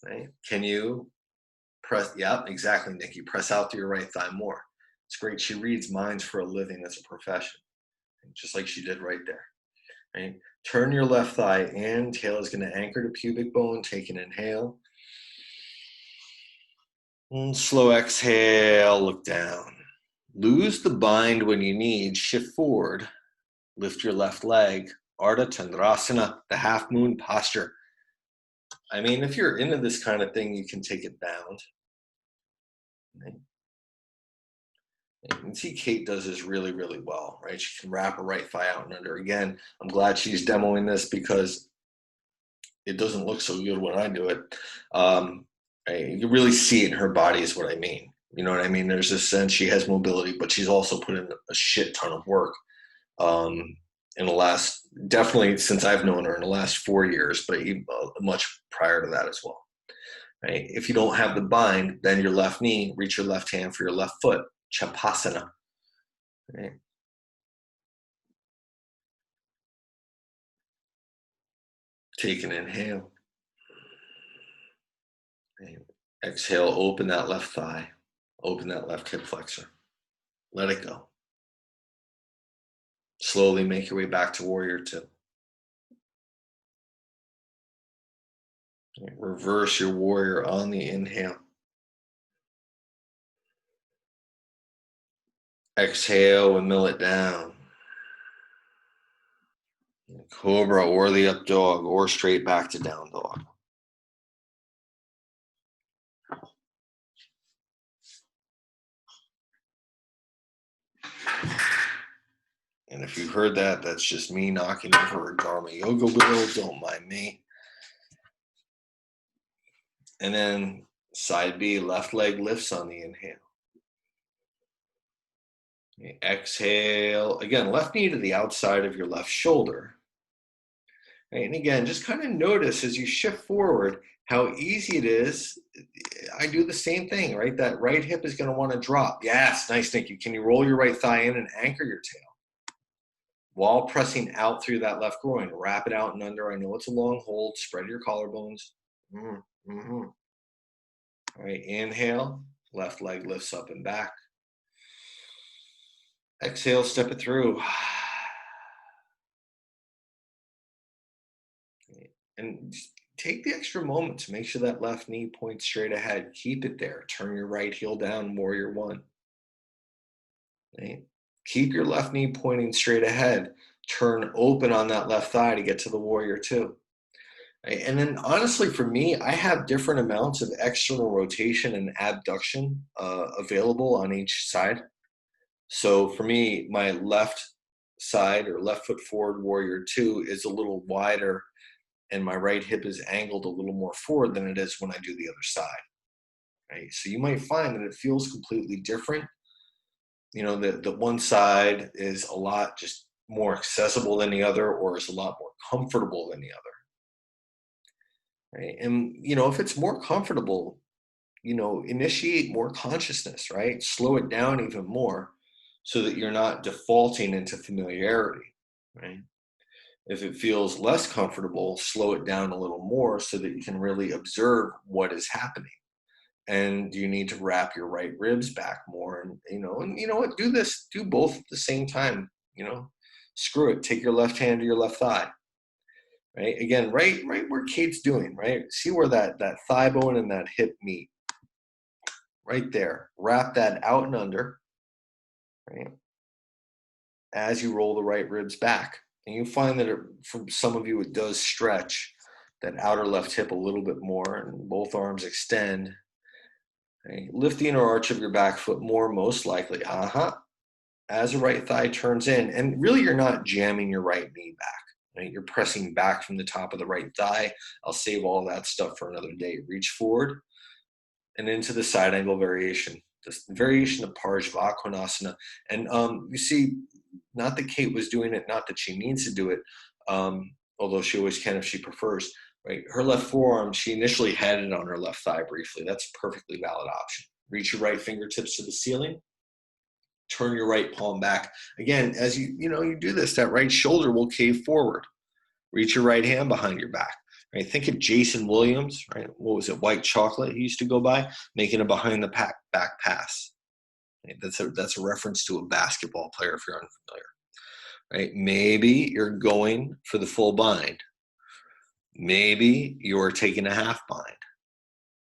Right? Can you press? Yeah, exactly, Nikki. Press out through your right thigh more. It's great. She reads minds for a living. That's a profession. Just like she did right there. Right? Turn your left thigh in. Tail is going to anchor to pubic bone. Take an inhale. And slow exhale. Look down. Lose the bind when you need. Shift forward. Lift your left leg. Ardha Chandrasana, the half moon posture. I mean, if you're into this kind of thing, you can take it bound. Right? And see, Kate does this really, really well, right? She can wrap her right thigh out and under. Again, I'm glad she's demoing this because it doesn't look so good when I do it. You can really see it in her body is what I mean. You know what I mean? There's this sense she has mobility, but she's also put in a shit ton of work in the last, definitely since I've known her in the last 4 years, but much prior to that as well. Right? If you don't have the bind, bend your left knee, reach your left hand for your left foot, Chapasana. Right? Take an inhale. Right? Exhale, open that left thigh, open that left hip flexor. Let it go. Slowly make your way back to warrior two. Right? Reverse your warrior on the inhale. Exhale and mill it down. Cobra or the up dog or straight back to down dog. And if you heard that, that's just me knocking over a Dharma yoga wheel. Don't mind me. And then side B, left leg lifts on the inhale. Exhale. Again, left knee to the outside of your left shoulder. Right? And again, just kind of notice as you shift forward how easy it is. I do the same thing, right? That right hip is going to want to drop. Yes, nice, thank you. Can you roll your right thigh in and anchor your tail while pressing out through that left groin? Wrap it out and under. I know it's a long hold. Spread your collarbones. Mm-hmm. All right, inhale. Left leg lifts up and back. Exhale, step it through. And take the extra moment to make sure that left knee points straight ahead. Keep it there. Turn your right heel down, warrior one. Right? Keep your left knee pointing straight ahead. Turn open on that left thigh to get to the warrior two. Right? And then honestly, for me, I have different amounts of external rotation and abduction available on each side. So for me, my left side or left foot forward warrior two is a little wider, and my right hip is angled a little more forward than it is when I do the other side. Right? So you might find that it feels completely different. You know, the one side is a lot just more accessible than the other, or is a lot more comfortable than the other. Right? And you know, if it's more comfortable, you know, initiate more consciousness, right? Slow it down even more so that you're not defaulting into familiarity, right? If it feels less comfortable, slow it down a little more so that you can really observe what is happening. And you need to wrap your right ribs back more. And you know what? Do both at the same time. You know, screw it. Take your left hand to your left thigh. Right? Again, right where Kate's doing, right? See where that thigh bone and that hip meet. Right there. Wrap that out and under, right? As you roll the right ribs back. And you find that for some of you, it does stretch that outer left hip a little bit more, and both arms extend. Okay. Lift the inner arch of your back foot more, most likely. As the right thigh turns in, and really you're not jamming your right knee back. Right? You're pressing back from the top of the right thigh. I'll save all that stuff for another day. Reach forward and into the side angle variation. This variation of Parsvakonasana. And you see, not that Kate was doing it, not that she needs to do it, although she always can if she prefers. Right, her left forearm, she initially had it on her left thigh briefly. That's a perfectly valid option. Reach your right fingertips to the ceiling. Turn your right palm back. Again, as you do this, that right shoulder will cave forward. Reach your right hand behind your back. Right? Think of Jason Williams, right? What was it, White Chocolate he used to go by, making a behind the back pass. Right? That's a reference to a basketball player if you're unfamiliar. Right? Maybe you're going for the full bind. Maybe you're taking a half bind.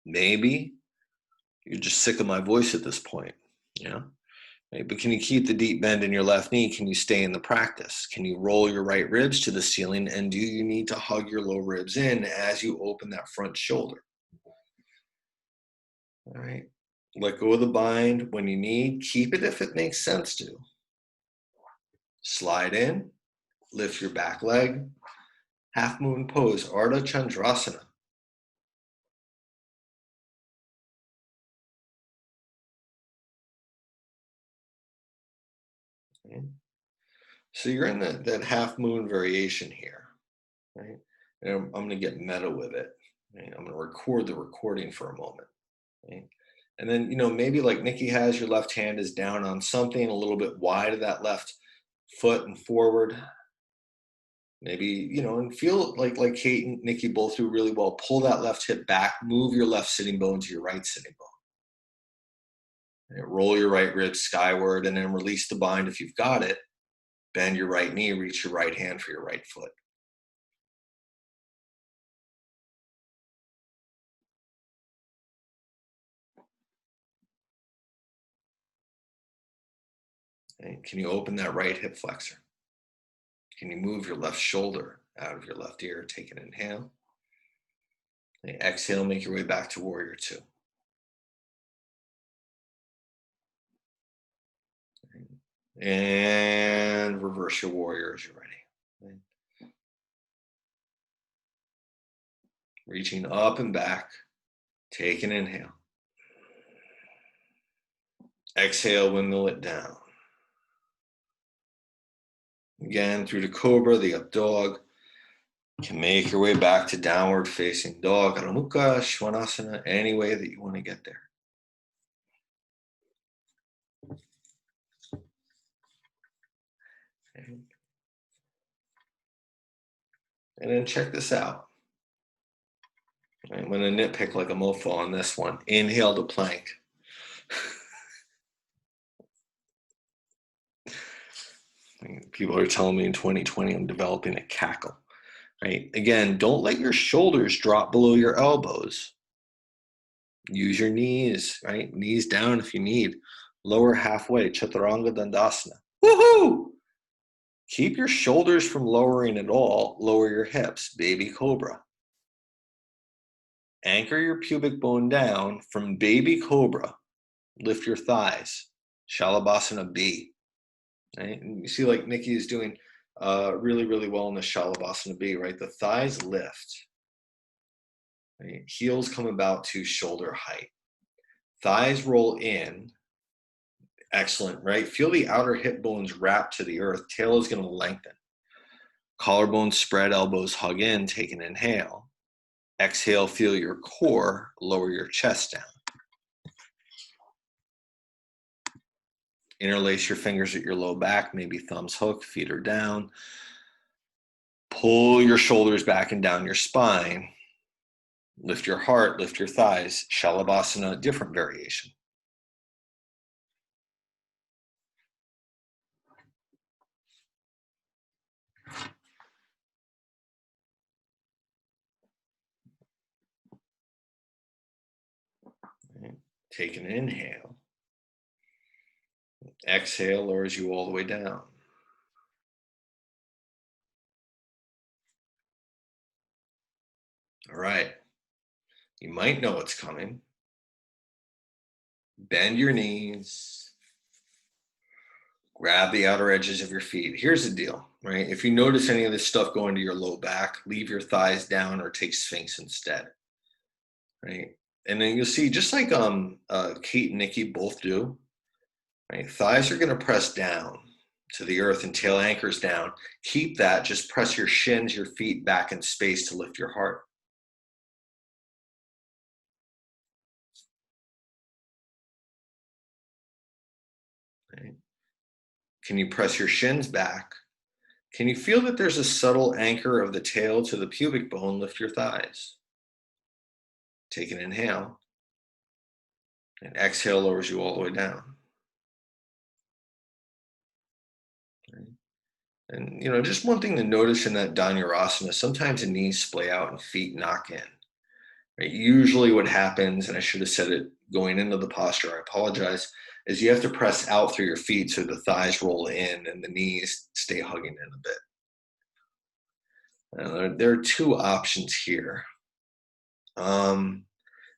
Maybe you're just sick of my voice at this point. Right? But can you keep the deep bend in your left knee? Can you stay in the practice? Can you roll your right ribs to the ceiling? And do you need to hug your low ribs in as you open that front shoulder? All right. Let go of the bind when you need. Keep it if it makes sense to. Slide in. Lift your back leg. Half moon pose, Ardha Chandrasana. Okay. So you're in that half moon variation here. Right? And I'm going to get meta with it. Right? I'm going to record the recording for a moment. Right? And then, maybe like Nikki has, your left hand is down on something a little bit wide of that left foot and forward. Maybe, and feel like Kate and Nikki both do really well. Pull that left hip back, move your left sitting bone to your right sitting bone. And roll your right rib skyward, and then release the bind if you've got it. Bend your right knee, reach your right hand for your right foot. Okay. Can you open that right hip flexor? Can you move your left shoulder out of your left ear? Take an inhale. And exhale, make your way back to warrior two. And reverse your warrior as you're ready. Reaching up and back. Take an inhale. Exhale, windmill it down. Again, through the cobra, the up dog. You can make your way back to downward facing dog, Adho Mukha, Svanasana, any way that you want to get there. And then check this out. I'm going to nitpick like a mofo on this one. Inhale to plank. People are telling me in 2020 I'm developing a cackle. Right? Again, don't let your shoulders drop below your elbows. Use your knees, right? Knees down if you need. Lower halfway, Chaturanga Dandasana. Woohoo! Keep your shoulders from lowering at all. Lower your hips, baby cobra. Anchor your pubic bone down. From baby cobra, lift your thighs, Shalabhasana B. Right? And you see like Nikki is doing really, really well in the Shalabhasana B, right? The thighs lift. Right? Heels come about to shoulder height. Thighs roll in. Excellent, right? Feel the outer hip bones wrap to the earth. Tail is going to lengthen. Collarbones spread, elbows hug in. Take an inhale. Exhale, feel your core. Lower your chest down. Interlace your fingers at your low back, maybe thumbs hook, feet are down. Pull your shoulders back and down your spine. Lift your heart, lift your thighs. Shalabhasana, different variation. Take an inhale. Exhale lowers you all the way down. All right. You might know what's coming. Bend your knees. Grab the outer edges of your feet. Here's the deal, right? If you notice any of this stuff going to your low back, leave your thighs down or take Sphinx instead, right? And then you'll see, just like Kate and Nikki both do, right? Thighs are going to press down to the earth and tail anchors down. Keep that. Just press your shins, your feet back in space to lift your heart. Right? Can you press your shins back? Can you feel that there's a subtle anchor of the tail to the pubic bone? Lift your thighs. Take an inhale. And exhale lowers you all the way down. Right? And, just one thing to notice in that Dhanurasana, sometimes the knees splay out and feet knock in. Right? Usually what happens, and I should have said it going into the posture, I apologize, is you have to press out through your feet so the thighs roll in and the knees stay hugging in a bit. There are two options here.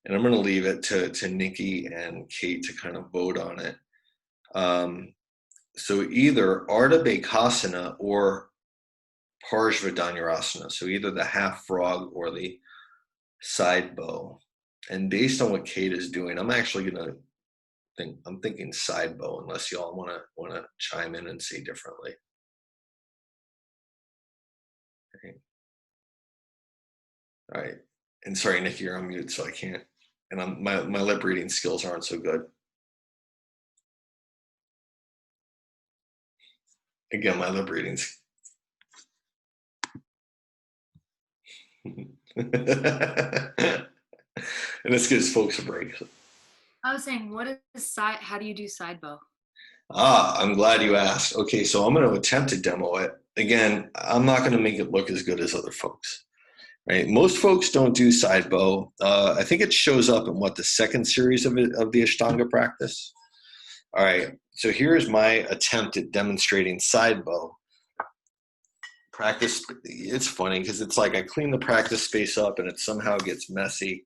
And I'm going to leave it to Nikki and Kate to kind of vote on it. So either Ardha Bakasana or Parshva Dhanurasana. So either the half frog or the side bow. And based on what Kate is doing, I'm actually going to I'm thinking side bow, unless y'all want to chime in and say differently. Okay. All right. And sorry, Nikki, you're on mute, so I can't. And my lip reading skills aren't so good. Again, my lip readings. And this gives folks a break. I was saying, what is side? How do you do side bow? I'm glad you asked. Okay, so I'm going to attempt to demo it. Again, I'm not going to make it look as good as other folks. Right? Most folks don't do side bow. I think it shows up in the second series of the Ashtanga practice. All right, so here's my attempt at demonstrating side bow. practice, it's funny because it's like I clean the practice space up and it somehow gets messy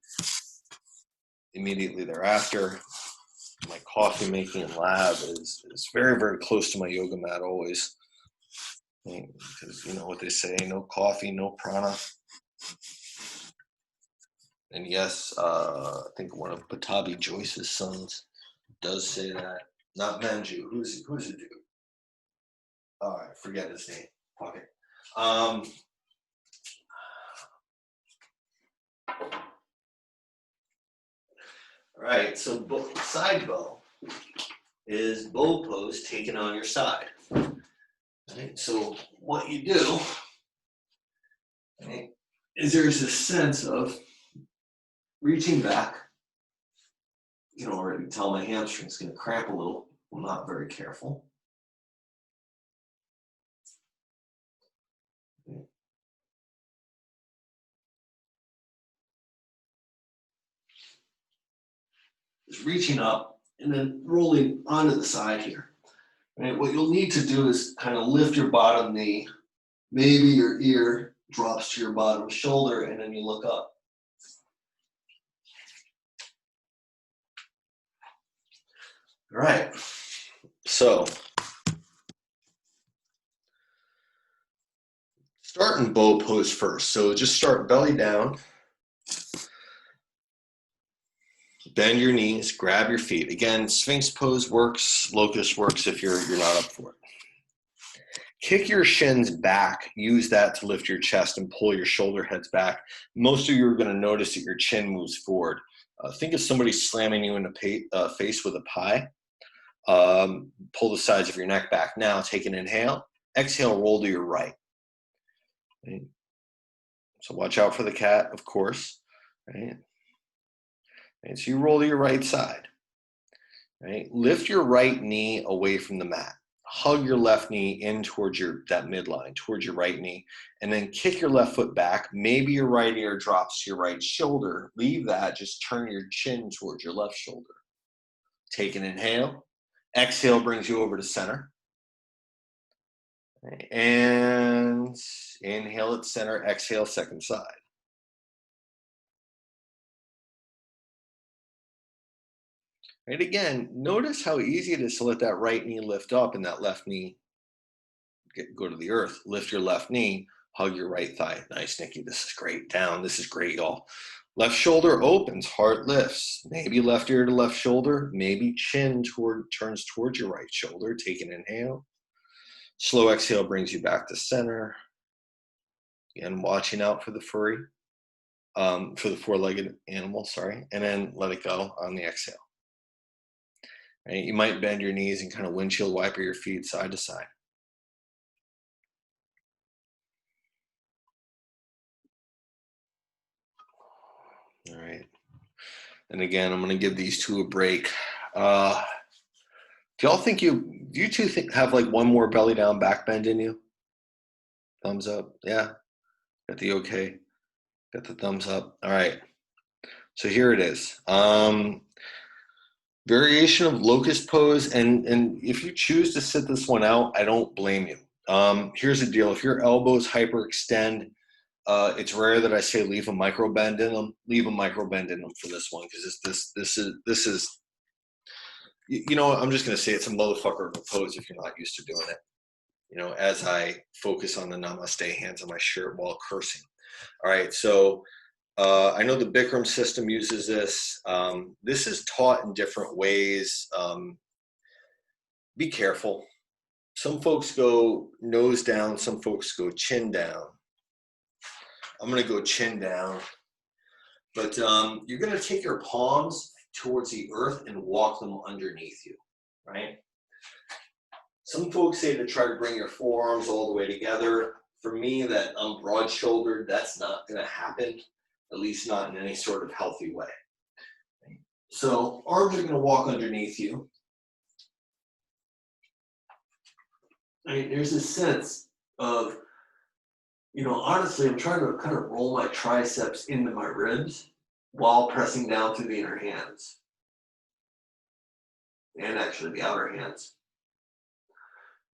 immediately thereafter. My coffee making lab is very, very close to my yoga mat always. Because you know what they say, no coffee, no prana. And yes, I think one of Patabi Joyce's sons does say that. Not Manju. Who's a dude? All right, forget his name. Fuck it. All right, so side bow is bow pose taken on your side. Right, so what you do, right, is there's a sense of reaching back. You can already tell my hamstring's going to cramp a little. I'm not very careful. Just reaching up and then rolling onto the side here. Right? What you'll need to do is kind of lift your bottom knee. Maybe your ear drops to your bottom shoulder and then you look up. All right. So start in bow pose first. So just start belly down. Bend your knees, grab your feet. Again, Sphinx pose works, locust works if you're not up for it. Kick your shins back. Use that to lift your chest and pull your shoulder heads back. Most of you are going to notice that your chin moves forward. Think of somebody slamming you in the face with a pie. Pull the sides of your neck back. Now take an inhale. Exhale, roll to your right. Right? So watch out for the cat, of course. Right? And so you roll to your right side. Right? Lift your right knee away from the mat. Hug your left knee in towards that midline, towards your right knee, and then kick your left foot back. Maybe your right ear drops to your right shoulder. Leave that. Just turn your chin towards your left shoulder. Take an inhale. Exhale brings you over to center. And inhale at center. Exhale, second side. Right, again, notice how easy it is to let that right knee lift up and that left knee go to the earth. Lift your left knee, hug your right thigh. Nice, Nikki. This is great. Down. This is great, y'all. Left shoulder opens, heart lifts. Maybe left ear to left shoulder. Maybe chin turns towards your right shoulder. Take an inhale. Slow exhale brings you back to center. Again, watching out for the for the four-legged animal, sorry. And then let it go on the exhale. Right? You might bend your knees and kind of windshield wiper your feet side to side. All right. And again, I'm going to give these two a break. Do y'all think do you two have like one more belly down back bend in you? Thumbs up. Yeah. Got the okay. Got the thumbs up. All right. So here it is. Variation of locust pose. And if you choose to sit this one out, I don't blame you. Here's the deal. If your elbows hyperextend, it's rare that I say leave a micro bend in them. Leave a micro bend in them for this one because this is you know, I'm just gonna say it's a motherfucker of a pose if you're not used to doing it. You know, as I focus on the namaste hands on my shirt while cursing. All right, so I know the Bikram system uses this. This is taught in different ways. Be careful. Some folks go nose down, some folks go chin down. I'm gonna go chin down, but you're gonna take your palms towards the earth and walk them underneath you, right? Some folks say to try to bring your forearms all the way together. For me, that I'm broad-shouldered, that's not gonna happen, at least not in any sort of healthy way. So arms are gonna walk underneath you. Right, there's a sense of, you know, honestly, I'm trying to kind of roll my triceps into my ribs while pressing down through the inner hands. And actually the outer hands.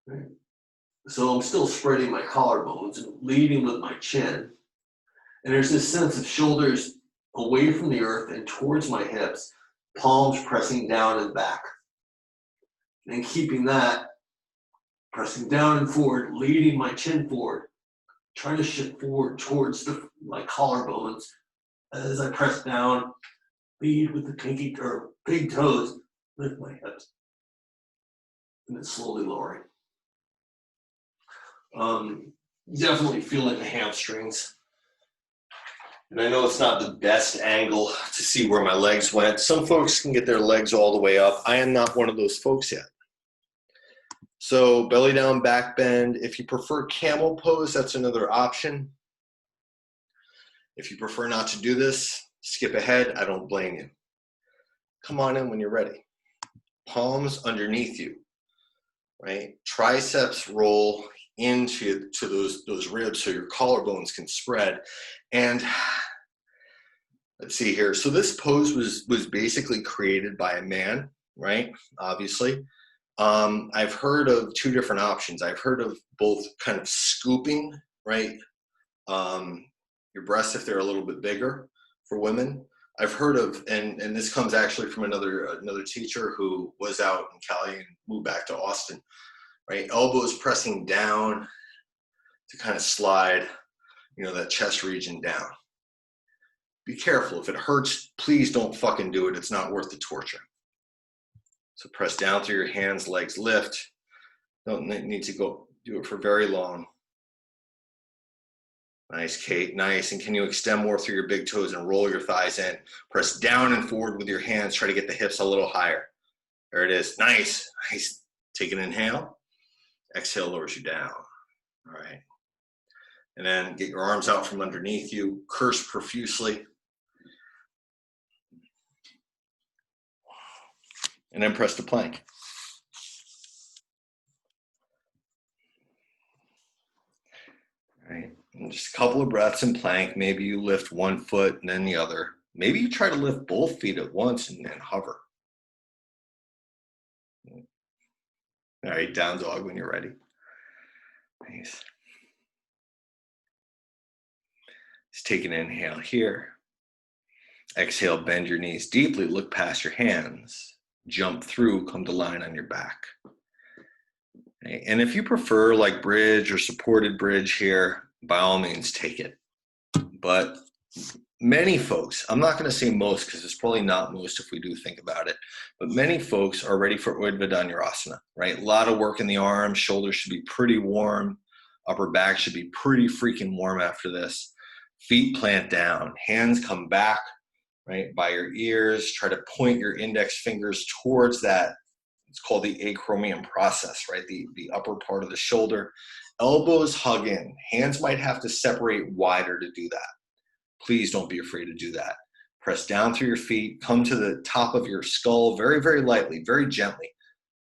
Right. So I'm still spreading my collarbones and leading with my chin. And there's this sense of shoulders away from the earth and towards my hips, palms pressing down and back. And keeping that, pressing down and forward, leading my chin forward, trying to shift forward towards my collarbones as I press down, lead with the pinky or big toes, lift my hips, and then slowly lowering. Definitely feeling the hamstrings. And I know it's not the best angle to see where my legs went. Some folks can get their legs all the way up. I am not one of those folks yet. So belly down, back bend. If you prefer camel pose, that's another option. If you prefer not to do this, skip ahead. I don't blame you. Come on in when you're ready. Palms underneath you, right? Triceps roll into those ribs so your collarbones can spread. And let's see here. So this pose was basically created by a man, right? Obviously. I've heard of two different options. I've heard of both kind of scooping, right? Your breasts if they're a little bit bigger for women. I've heard of, and this comes actually from another teacher who was out in Cali and moved back to Austin, right? Elbows pressing down to kind of slide, that chest region down. Be careful. If it hurts, please don't fucking do it. It's not worth the torture. So press down through your hands, legs lift. Don't need to go do it for very long. Nice, Kate. Nice. And can you extend more through your big toes and roll your thighs in? Press down and forward with your hands. Try to get the hips a little higher. There it is. Nice. Nice. Take an inhale. Exhale lowers you down. All right. And then get your arms out from underneath you. Curse profusely. And then press to plank. All right. And just a couple of breaths in plank. Maybe you lift one foot and then the other. Maybe you try to lift both feet at once and then hover. All right, down dog when you're ready. Nice. Just take an inhale here. Exhale, bend your knees deeply, look past your hands. Jump through, come to line on your back. Okay. And if you prefer like bridge or supported bridge here, by all means take it. But many folks, I'm not going to say most because it's probably not most if we do think about it, but many folks are ready for Urdhva Dhanurasana, right? A lot of work in the arms, shoulders should be pretty warm, upper back should be pretty freaking warm after this. Feet plant down, hands come back, right, by your ears. Try to point your index fingers towards that. It's called the acromion process, right? The upper part of the shoulder. Elbows hug in. Hands might have to separate wider to do that. Please don't be afraid to do that. Press down through your feet, come to the top of your skull very, very lightly, very gently.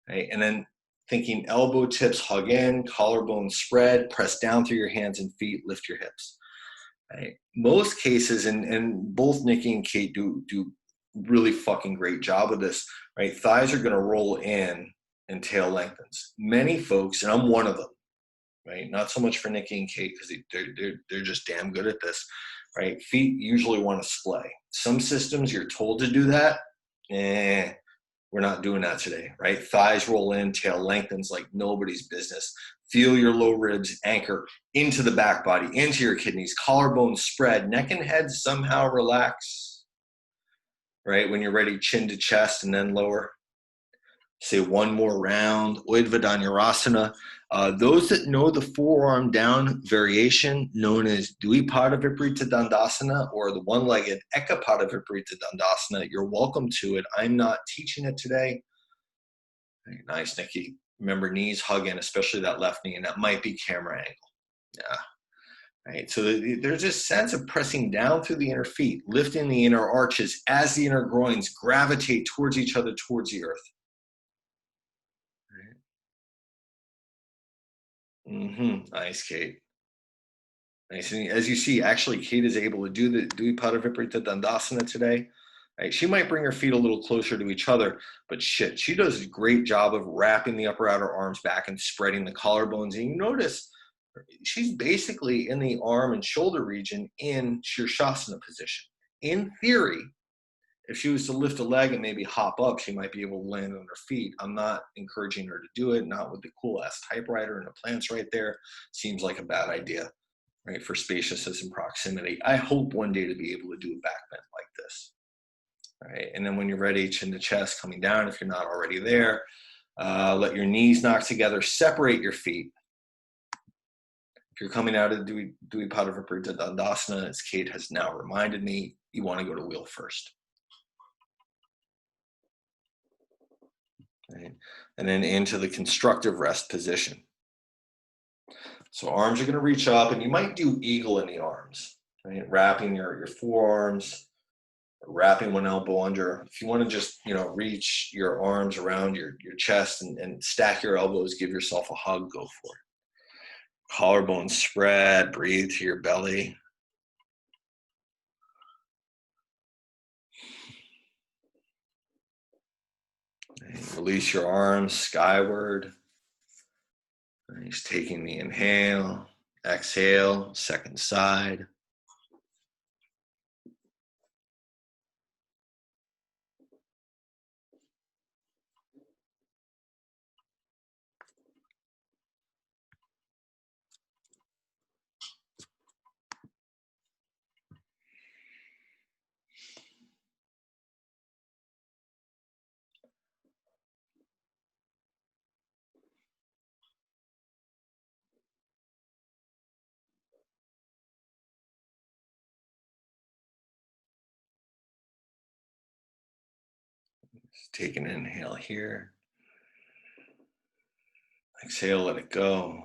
Right? And then thinking elbow tips hug in, collarbone spread, press down through your hands and feet, lift your hips. Right? Most cases, and both Nikki and Kate do really fucking great job of this, right? Thighs are gonna roll in and tail lengthens. Many folks, and I'm one of them, right? Not so much for Nikki and Kate because they're just damn good at this, right? Feet usually want to splay. Some systems you're told to do that. We're not doing that today, right? Thighs roll in, tail lengthens like nobody's business. Feel your low ribs anchor into the back body, into your kidneys, collarbones spread, neck and head somehow relax, right? When you're ready, chin to chest and then lower. Say one more round, Urdhva Dhanurasana. Those that know the forearm down variation known as Dvipada Viparita Dandasana or the one-legged Ekapada Viparita Dandasana, you're welcome to it. I'm not teaching it today. Nice, Nikki. Remember, knees hug in, especially that left knee, and that might be camera angle. Yeah. Right. So there's this sense of pressing down through the inner feet, lifting the inner arches as the inner groins gravitate towards each other, towards the earth. Nice, Kate. Nice. And as you see, actually, Kate is able to do the Dvipada Viparita Dandasana today. Right? She might bring her feet a little closer to each other, but shit, she does a great job of wrapping the upper outer arms back and spreading the collarbones. And you notice she's basically in the arm and shoulder region in Shirshasana position. In theory, if she was to lift a leg and maybe hop up, she might be able to land on her feet. I'm not encouraging her to do it, not with the cool ass typewriter and the plants right there. Seems like a bad idea, right? For spaciousness and proximity. I hope one day to be able to do a back bend like this. Right? And then when you're ready, chin to chest, coming down, if you're not already there, let your knees knock together, separate your feet. If you're coming out of Dvipada Viparita Dandasana, as Kate has now reminded me, you want to go to wheel first. Right? And then into the constructive rest position. So arms are going to reach up, and you might do eagle in the arms, right? Wrapping your forearms, wrapping one elbow under. If you want to just, reach your arms around your chest and stack your elbows, give yourself a hug, go for it. Collarbone spread, breathe to your belly. And release your arms skyward. And he's taking the inhale, exhale, second side. Just take an inhale here. Exhale, let it go.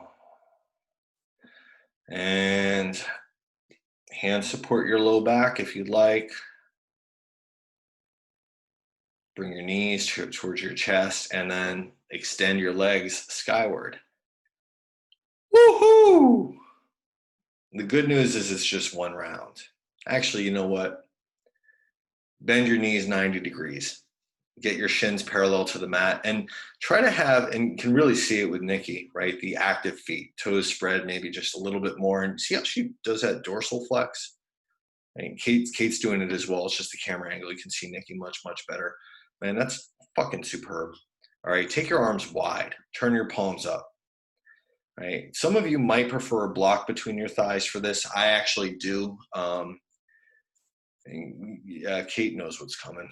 And hands support your low back if you'd like. Bring your knees towards your chest and then extend your legs skyward. Woohoo! The good news is it's just one round. Actually, you know what? Bend your knees 90 degrees. Get your shins parallel to the mat and try to have, and you can really see it with Nikki, right? The active feet, toes spread maybe just a little bit more. And see how she does that dorsal flex? And Kate's doing it as well. It's just the camera angle. You can see Nikki much, much better. Man, that's fucking superb. All right, take your arms wide. Turn your palms up. Right. Some of you might prefer a block between your thighs for this. I actually do. Kate knows what's coming.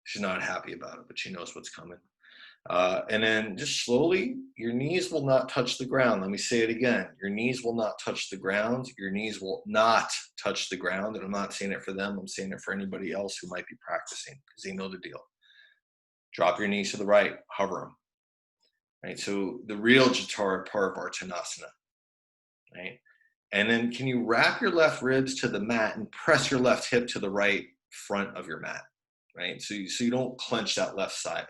She's not happy about it, but she knows what's coming. And then just slowly, your knees will not touch the ground. Let me say it again. Your knees will not touch the ground. Your knees will not touch the ground. And I'm not saying it for them. I'm saying it for anybody else who might be practicing because they know the deal. Drop your knees to the right, hover them. Right, so the real Jatara Parvartanasana, right? And then can you wrap your left ribs to the mat and press your left hip to the right front of your mat, right? So you don't clench that left side,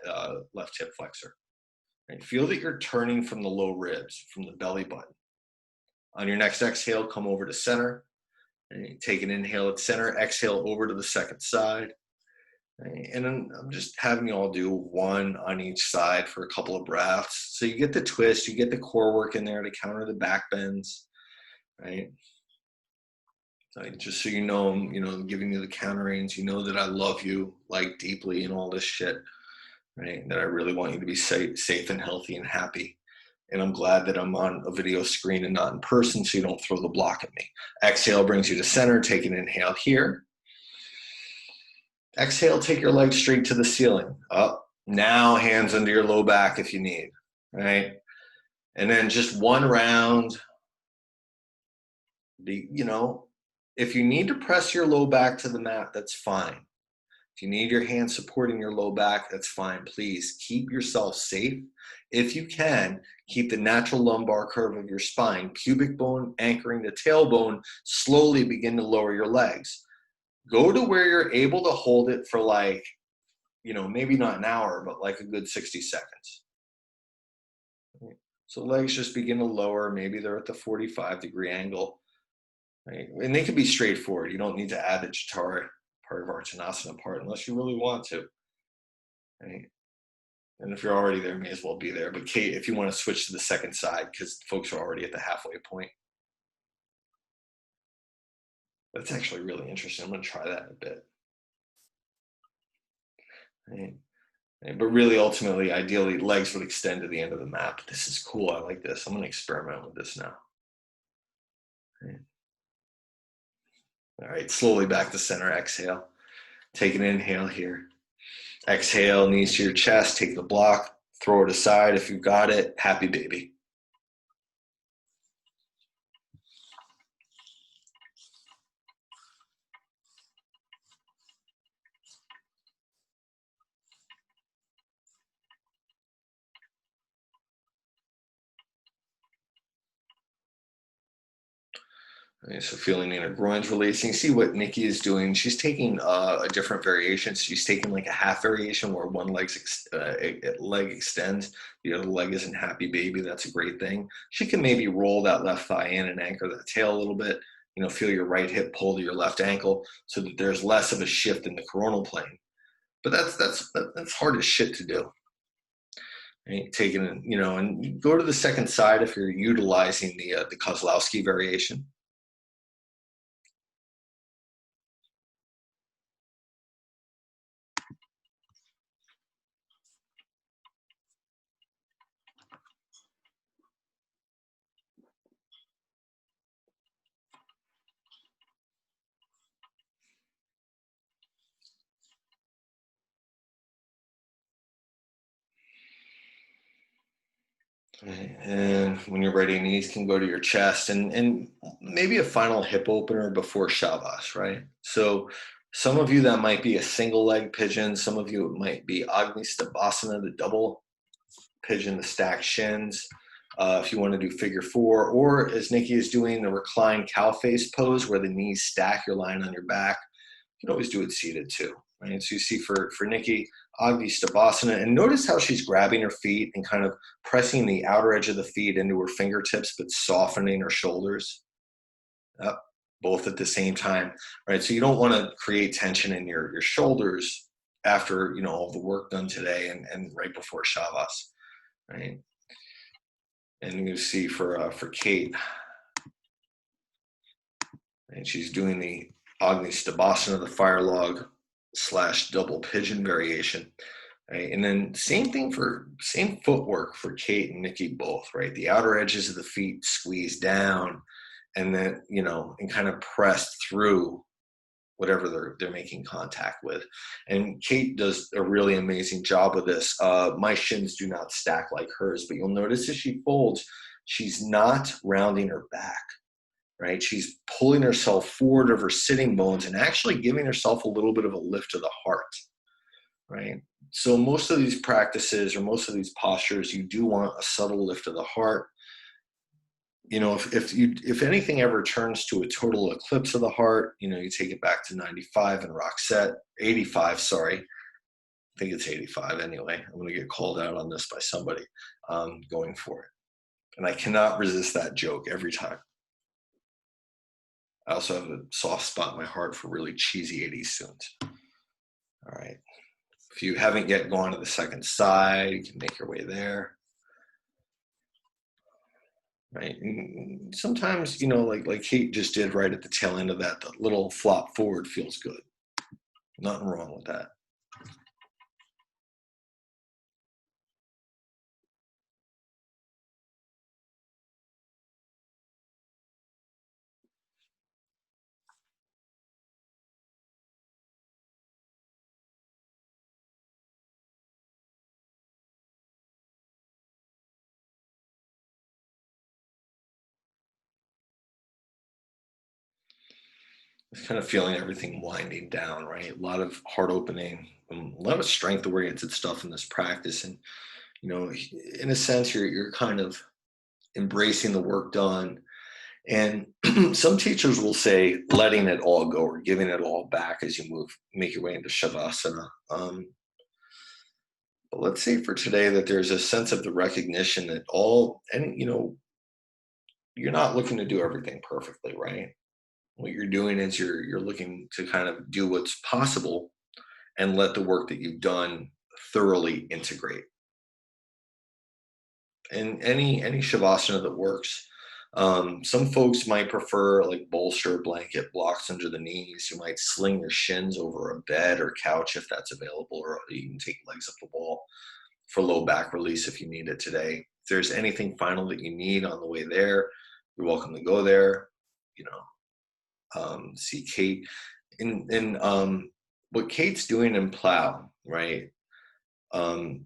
left hip flexor. Right? Feel that you're turning from the low ribs, from the belly button. On your next exhale, come over to center. And take an inhale at center, exhale over to the second side. And then I'm just having you all do one on each side for a couple of breaths. So you get the twist, you get the core work in there to counter the back bends, right? So just so you know, I'm giving you the counterings. You know that I love you like deeply and all this shit, right? That I really want you to be safe and healthy and happy. And I'm glad that I'm on a video screen and not in person so you don't throw the block at me. Exhale brings you to center. Take an inhale here. Exhale, take your legs straight to the ceiling. Up. Now hands under your low back if you need, right? And then just one round. If you need to press your low back to the mat, that's fine. If you need your hands supporting your low back, that's fine. Please keep yourself safe. If you can, keep the natural lumbar curve of your spine, pubic bone anchoring the tailbone, slowly begin to lower your legs. Go to where you're able to hold it for maybe not an hour, but like a good 60 seconds. So legs just begin to lower. Maybe they're at the 45-degree angle. Right? And they can be straightforward. You don't need to add the Jatara Parivartanasana part unless you really want to. Right? And if you're already there, may as well be there. But Kate, if you want to switch to the second side, because folks are already at the halfway point. That's actually really interesting. I'm going to try that in a bit. Right? But really, ultimately, ideally, legs would extend to the end of the mat. But this is cool. I like this. I'm going to experiment with this now. Right. All right, slowly back to center. Exhale. Take an inhale here. Exhale, knees to your chest. Take the block. Throw it aside if you've got it. Happy baby. Okay, so feeling inner groins releasing. See what Nikki is doing. She's taking a different variation. She's taking like a half variation where one leg extends, the other leg isn't happy baby. That's a great thing. She can maybe roll that left thigh in and anchor that tail a little bit. Feel your right hip pull to your left ankle so that there's less of a shift in the coronal plane. But that's hard as shit to do. Right? Taking and go to the second side if you're utilizing the Kozlowski variation. Okay, and when you're ready, knees can go to your chest and maybe a final hip opener before Shavas, right? So some of you that might be a single leg pigeon, some of you it might be Agni Stabhasana, the double pigeon, the stacked shins. If you want to do figure four, or as Nikki is doing, the reclined cow face pose where the knees stack, you're lying on your back. You can always do it seated too, right? So you see for Nikki, Agni Stabhasana, and notice how she's grabbing her feet and kind of pressing the outer edge of the feet into her fingertips, but softening her shoulders up, both at the same time, right? So you don't want to create tension in your shoulders after all the work done today and right before Shavas, right? And you see for Kate, and she's doing the Agni Stabhasana, the fire log / double pigeon variation. Right? And then same footwork for Kate and Nikki both, right? The outer edges of the feet squeeze down and then, and kind of press through whatever they're making contact with. And Kate does a really amazing job with this. My shins do not stack like hers, but you'll notice as she folds, she's not rounding her back. Right? She's pulling herself forward of her sitting bones and actually giving herself a little bit of a lift to the heart, right? So most of these practices or most of these postures, you do want a subtle lift of the heart. If anything ever turns to a total eclipse of the heart, you take it back to 95 and rock set, 85, sorry. I think it's 85 anyway. I'm going to get called out on this by somebody going for it. And I cannot resist that joke every time. I also have a soft spot in my heart for really cheesy 80s tunes. All right. If you haven't yet gone to the second side, you can make your way there. Right. And sometimes, like Kate just did right at the tail end of that, the little flop forward feels good. Nothing wrong with that. Just kind of feeling everything winding down, right? A lot of heart opening, a lot of strength oriented stuff in this practice. And, in a sense, you're kind of embracing the work done. And some teachers will say letting it all go or giving it all back as you make your way into Shavasana. But let's say for today that there's a sense of the recognition that you're not looking to do everything perfectly, right? What you're doing is you're looking to kind of do what's possible and let the work that you've done thoroughly integrate. And any shavasana that works. Some folks might prefer like bolster blanket blocks under the knees. You might sling your shins over a bed or couch if that's available, or you can take legs up the wall for low back release if you need it today. If there's anything final that you need on the way there, you're welcome to go there. You know, see Kate in what Kate's doing in Plow, right? Um,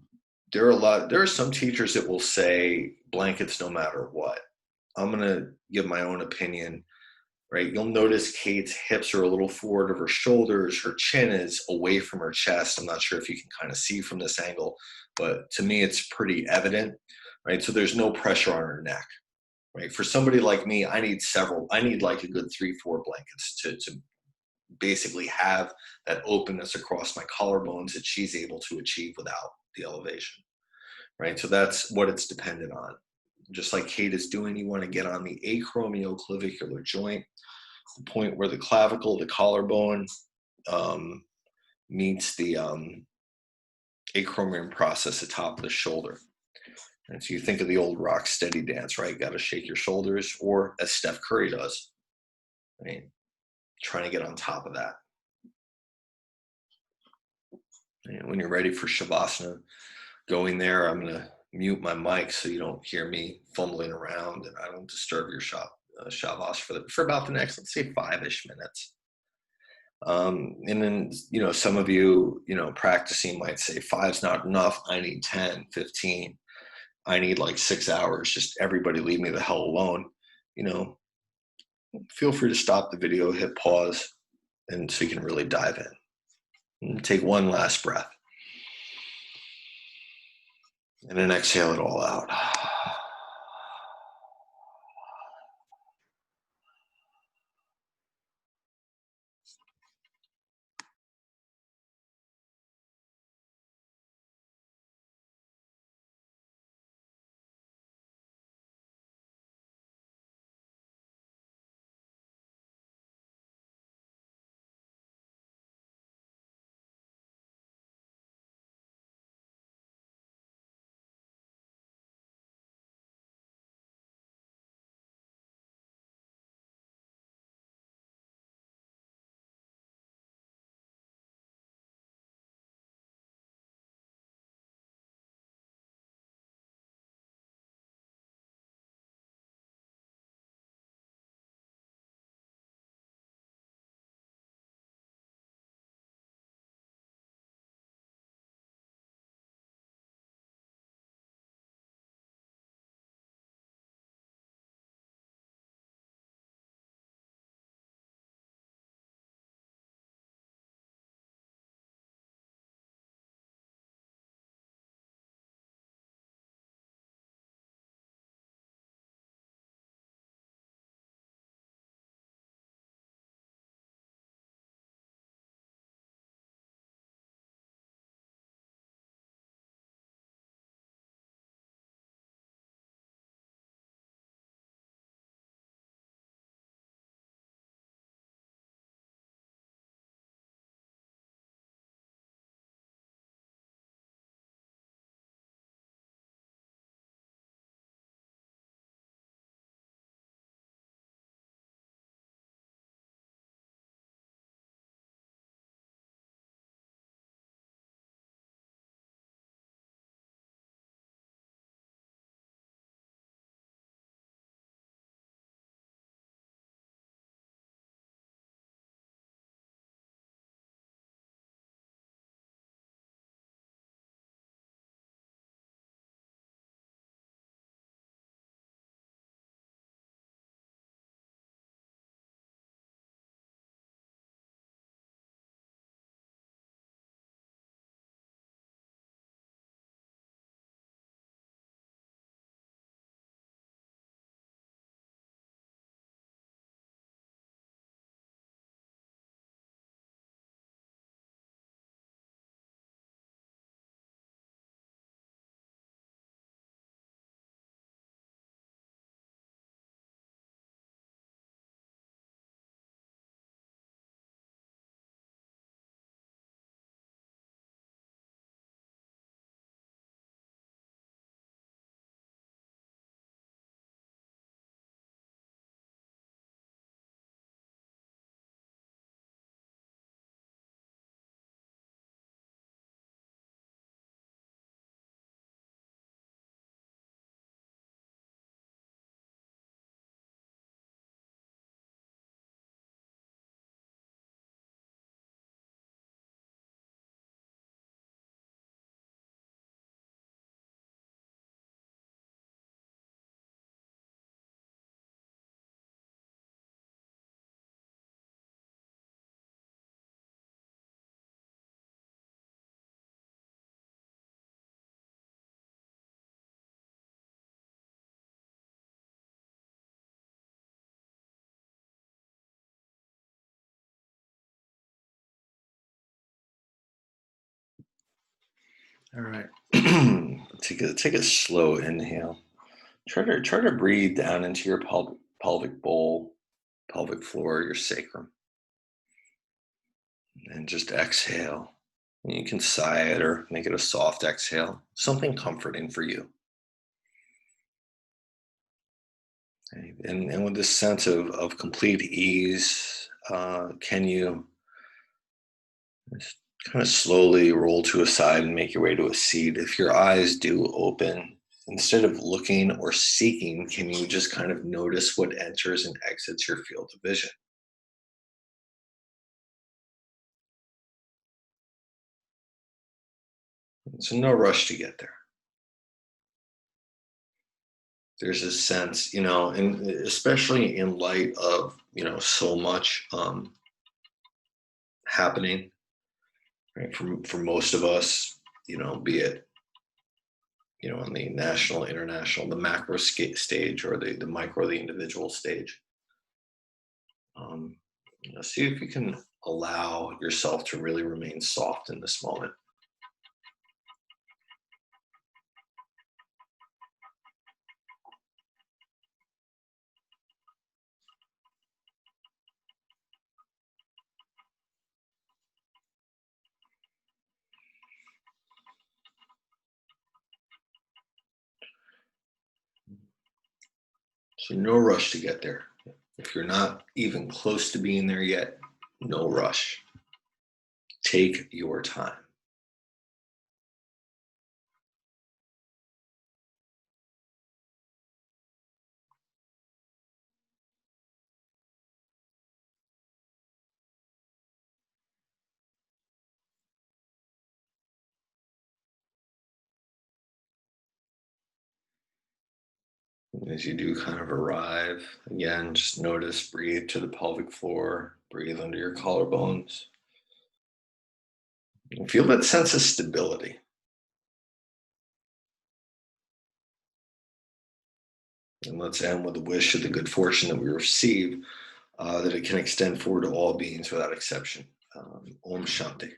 there are some teachers that will say blankets no matter what. I'm gonna give my own opinion, right? You'll notice Kate's hips are a little forward of her shoulders, her chin is away from her chest. I'm not sure if you can kind of see from this angle, but to me it's pretty evident, right? So there's no pressure on her neck, right? For somebody like me, I need like a good 3, 4 blankets to basically have that openness across my collarbones that she's able to achieve without the elevation, right? So that's what it's dependent on. Just like Kate is doing, you want to get on the acromioclavicular joint, the point where the clavicle, the collarbone, um, meets the acromion process atop of the shoulder. And so you think of the old rock steady dance, right? Got to shake your shoulders, or as Steph Curry does, right? Trying to get on top of that. And when you're ready for Shavasana, going there, I'm going to mute my mic so you don't hear me fumbling around and I don't disturb your Shavas for about the next, let's say, 5-ish minutes. And then, some of you, practicing might say 5's not enough. I need 10, 15. I need like 6 hours. Just everybody leave me the hell alone. You know, feel free to stop the video, hit pause, and so you can really dive in. And take one last breath. And then exhale it all out. All right. Take a slow inhale. Try to breathe down into your pelvic bowl, pelvic floor, your sacrum, and just exhale. You can sigh it or make it a soft exhale, something comforting for you. Okay. And with this sense of complete ease, can you just kind of slowly roll to a side and make your way to a seat? If your eyes do open, instead of looking or seeking, can you just kind of notice what enters and exits your field of vision? So no rush to get there. There's a sense, and especially in light of, so much happening, right? For most of us, be it, on the national, international, the macro stage, or the micro, the individual stage. Um, See if you can allow yourself to really remain soft in this moment. So no rush to get there. If you're not even close to being there yet, no rush. Take your time. As you do kind of arrive, again, just notice, breathe to the pelvic floor, breathe under your collarbones, and feel that sense of stability. And let's end with a wish of the good fortune that we receive, that it can extend forward to all beings without exception. Om Shanti.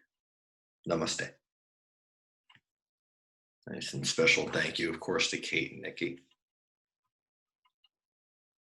Namaste. Nice and special thank you, of course, to Kate and Nikki.